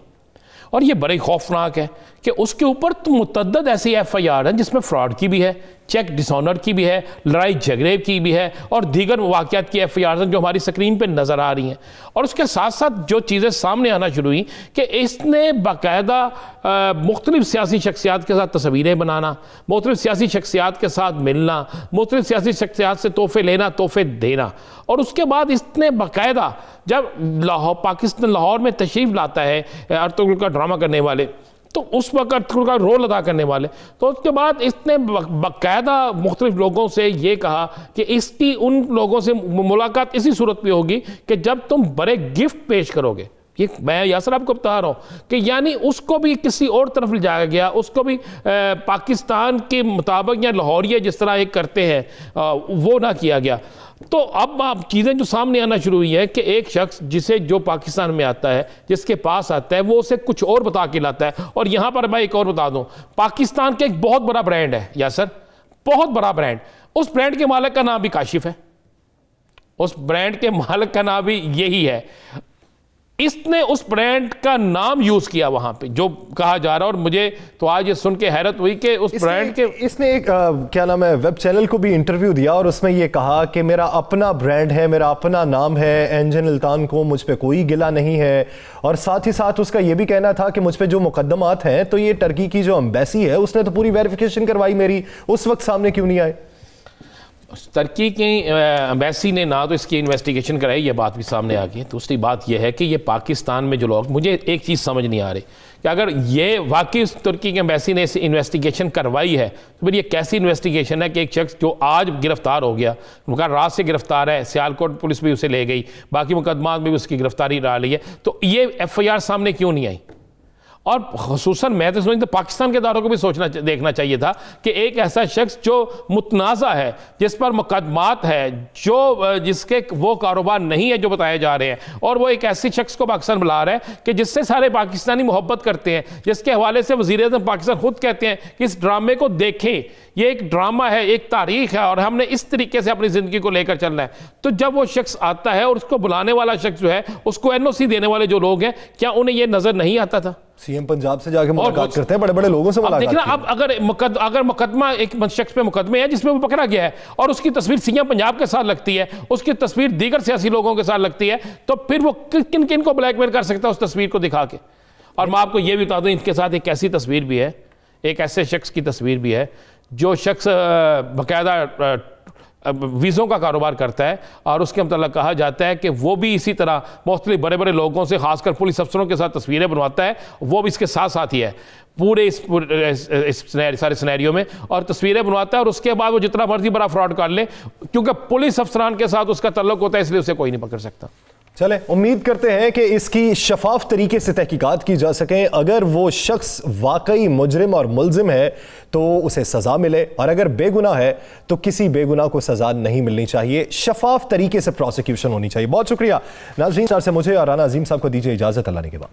और ये बड़ी खौफनाक है कि उसके ऊपर तो मुतअद्दिद ऐसी FIR हैं जिसमें फ्रॉड की भी है, चेक डिसऑनर की भी है, लड़ाई झगड़े की भी है, और दीगर वाक़यात की FIR हैं जो हमारी स्क्रीन पे नज़र आ रही हैं। और उसके साथ साथ जो चीज़ें सामने आना शुरू हुई कि इसने बाकायदा मुख्तलिफ सियासी शख्सियात के साथ तस्वीरें बनाना, मुख्तलिफ सियासी शख्सियात के साथ मिलना, मुख्तलिफ सियासी शख्सियात से तोहफे लेना, तोहफे देना, और उसके बाद इसने बाकायदा जब पाकिस्तान लाहौर में तशरीफ़ लाता है एरतुगरुल का ड्रामा करने वाले, तो उस वक्त का रोल अदा करने वाले, तो उसके बाद इसने बाकायदा मुख्तलिफ लोगों से ये कहा कि इसकी उन लोगों से मुलाकात इसी सूरत में होगी कि जब तुम बड़े गिफ्ट पेश करोगे। ये मैं यासर आपको बता रहा हूँ कि यानी उसको भी किसी और तरफ ले जाया गया, उसको भी पाकिस्तान के मुताबिक या लाहौरिया जिस तरह एक करते हैं वो ना किया गया। तो अब आप चीज़ें जो सामने आना शुरू हुई है कि एक शख्स जिसे जो पाकिस्तान में आता है, जिसके पास आता है, वो उसे कुछ और बता के लाता है। और यहाँ पर मैं एक और बता दूँ, पाकिस्तान का एक बहुत बड़ा ब्रांड है यासर, बहुत बड़ा ब्रांड, उस ब्रांड के मालिक का नाम भी काशिफ है, उस ब्रांड के मालिक का नाम भी यही है। इसने उस ब्रांड का नाम यूज किया वहां पे, जो कहा जा रहा है। और मुझे तो आज ये सुन के हैरत हुई कि उस ब्रांड के इसने एक क्या नाम है वेब चैनल को भी इंटरव्यू दिया और उसमें ये कहा कि मेरा अपना ब्रांड है, मेरा अपना नाम है, एंजन इल्तान को मुझ पे कोई गिला नहीं है। और साथ ही साथ उसका ये भी कहना था कि मुझ पे जो मुकदमात हैं, तो ये टर्की की जो एम्बेसी है उसने तो पूरी वेरिफिकेशन करवाई मेरी, उस वक्त सामने क्यों नहीं आए? टर्की की एम्बेसी ने ना तो इसकी इन्वेस्टिगेशन कराई, ये बात भी सामने आ गई। दूसरी बात यह है कि ये पाकिस्तान में जो लोग, मुझे एक चीज़ समझ नहीं आ रही कि अगर ये वाकई तुर्की की एम्बेसी ने इसे इन्वेस्टिगेशन करवाई है तो फिर ये कैसी इन्वेस्टिगेशन है कि एक शख्स जो आज गिरफ्तार हो गया, उनका रात से गिरफ्तार है, सियालकोट पुलिस भी उसे ले गई, बाकी मुकदमात में भी उसकी गिरफ्तारी डाली है, तो ये FIR सामने क्यों नहीं आई? और खुसूसन मैं तो समझता पाकिस्तान के इदारों को भी देखना चाहिए था कि एक ऐसा शख्स जो मुतनाज़ा है, जिस पर मुकदमात है, जो जिसके वो कारोबार नहीं है जो बताए जा रहे हैं, और वो एक ऐसे शख्स को पाकिस्तान बुला रहा है कि जिससे सारे पाकिस्तानी मोहब्बत करते हैं, जिसके हवाले से वज़ीर-ए-आज़म पाकिस्तान खुद कहते हैं कि इस ड्रामे को देखें, ये एक ड्रामा है, एक तारीख है, और हमने इस तरीके से अपनी ज़िंदगी को लेकर चलना है। तो जब वो शख्स आता है और उसको बुलाने वाला शख्स जो है, उसको NOC देने वाले जो लोग हैं, क्या उन्हें ये नज़र नहीं आता था? CM पंजाब से जाके मुलाकात करते हैं, बड़े बड़े लोगों से मुलाकात देखना। अब अगर मुकदमा एक शख्स पे मुकदमे है जिसमें वो पकड़ा गया है और उसकी तस्वीर CM पंजाब के साथ लगती है, उसकी तस्वीर दीगर सियासी लोगों के साथ लगती है, तो फिर वो किन किन को ब्लैकमेल कर सकता है उस तस्वीर को दिखा के। और मैं आपको ये भी बता दूं, इनके साथ एक ऐसी तस्वीर भी है, एक ऐसे शख्स की तस्वीर भी है जो शख्स बाकायदा वीज़ों का कारोबार करता है, और उसके मतलब कहा जाता है कि वो भी इसी तरह मुख्तलिफ बड़े बड़े लोगों से, खासकर पुलिस अफसरों के साथ तस्वीरें बनवाता है। वो भी इसके साथ साथ ही है पूरे इस सारे सिनेरियो में, और तस्वीरें बनवाता है, और उसके बाद वो जितना मर्जी बड़ा फ्रॉड कर ले, क्योंकि पुलिस अफसरान के साथ उसका तल्लुक होता है, इसलिए उसे कोई नहीं पकड़ सकता। चले, उम्मीद करते हैं कि इसकी शफाफ तरीके से तहकीकात की जा सके। अगर वो शख्स वाकई मुजरिम और मुल्जिम है तो उसे सज़ा मिले, और अगर बेगुनाह है तो किसी बेगुनाह को सज़ा नहीं मिलनी चाहिए, शफाफ तरीके से प्रोसिक्यूशन होनी चाहिए। बहुत शुक्रिया नाज़रीन। से मुझे और राना अजीम साहब को दीजिए इजाज़त, अल्लाह ने के बाद।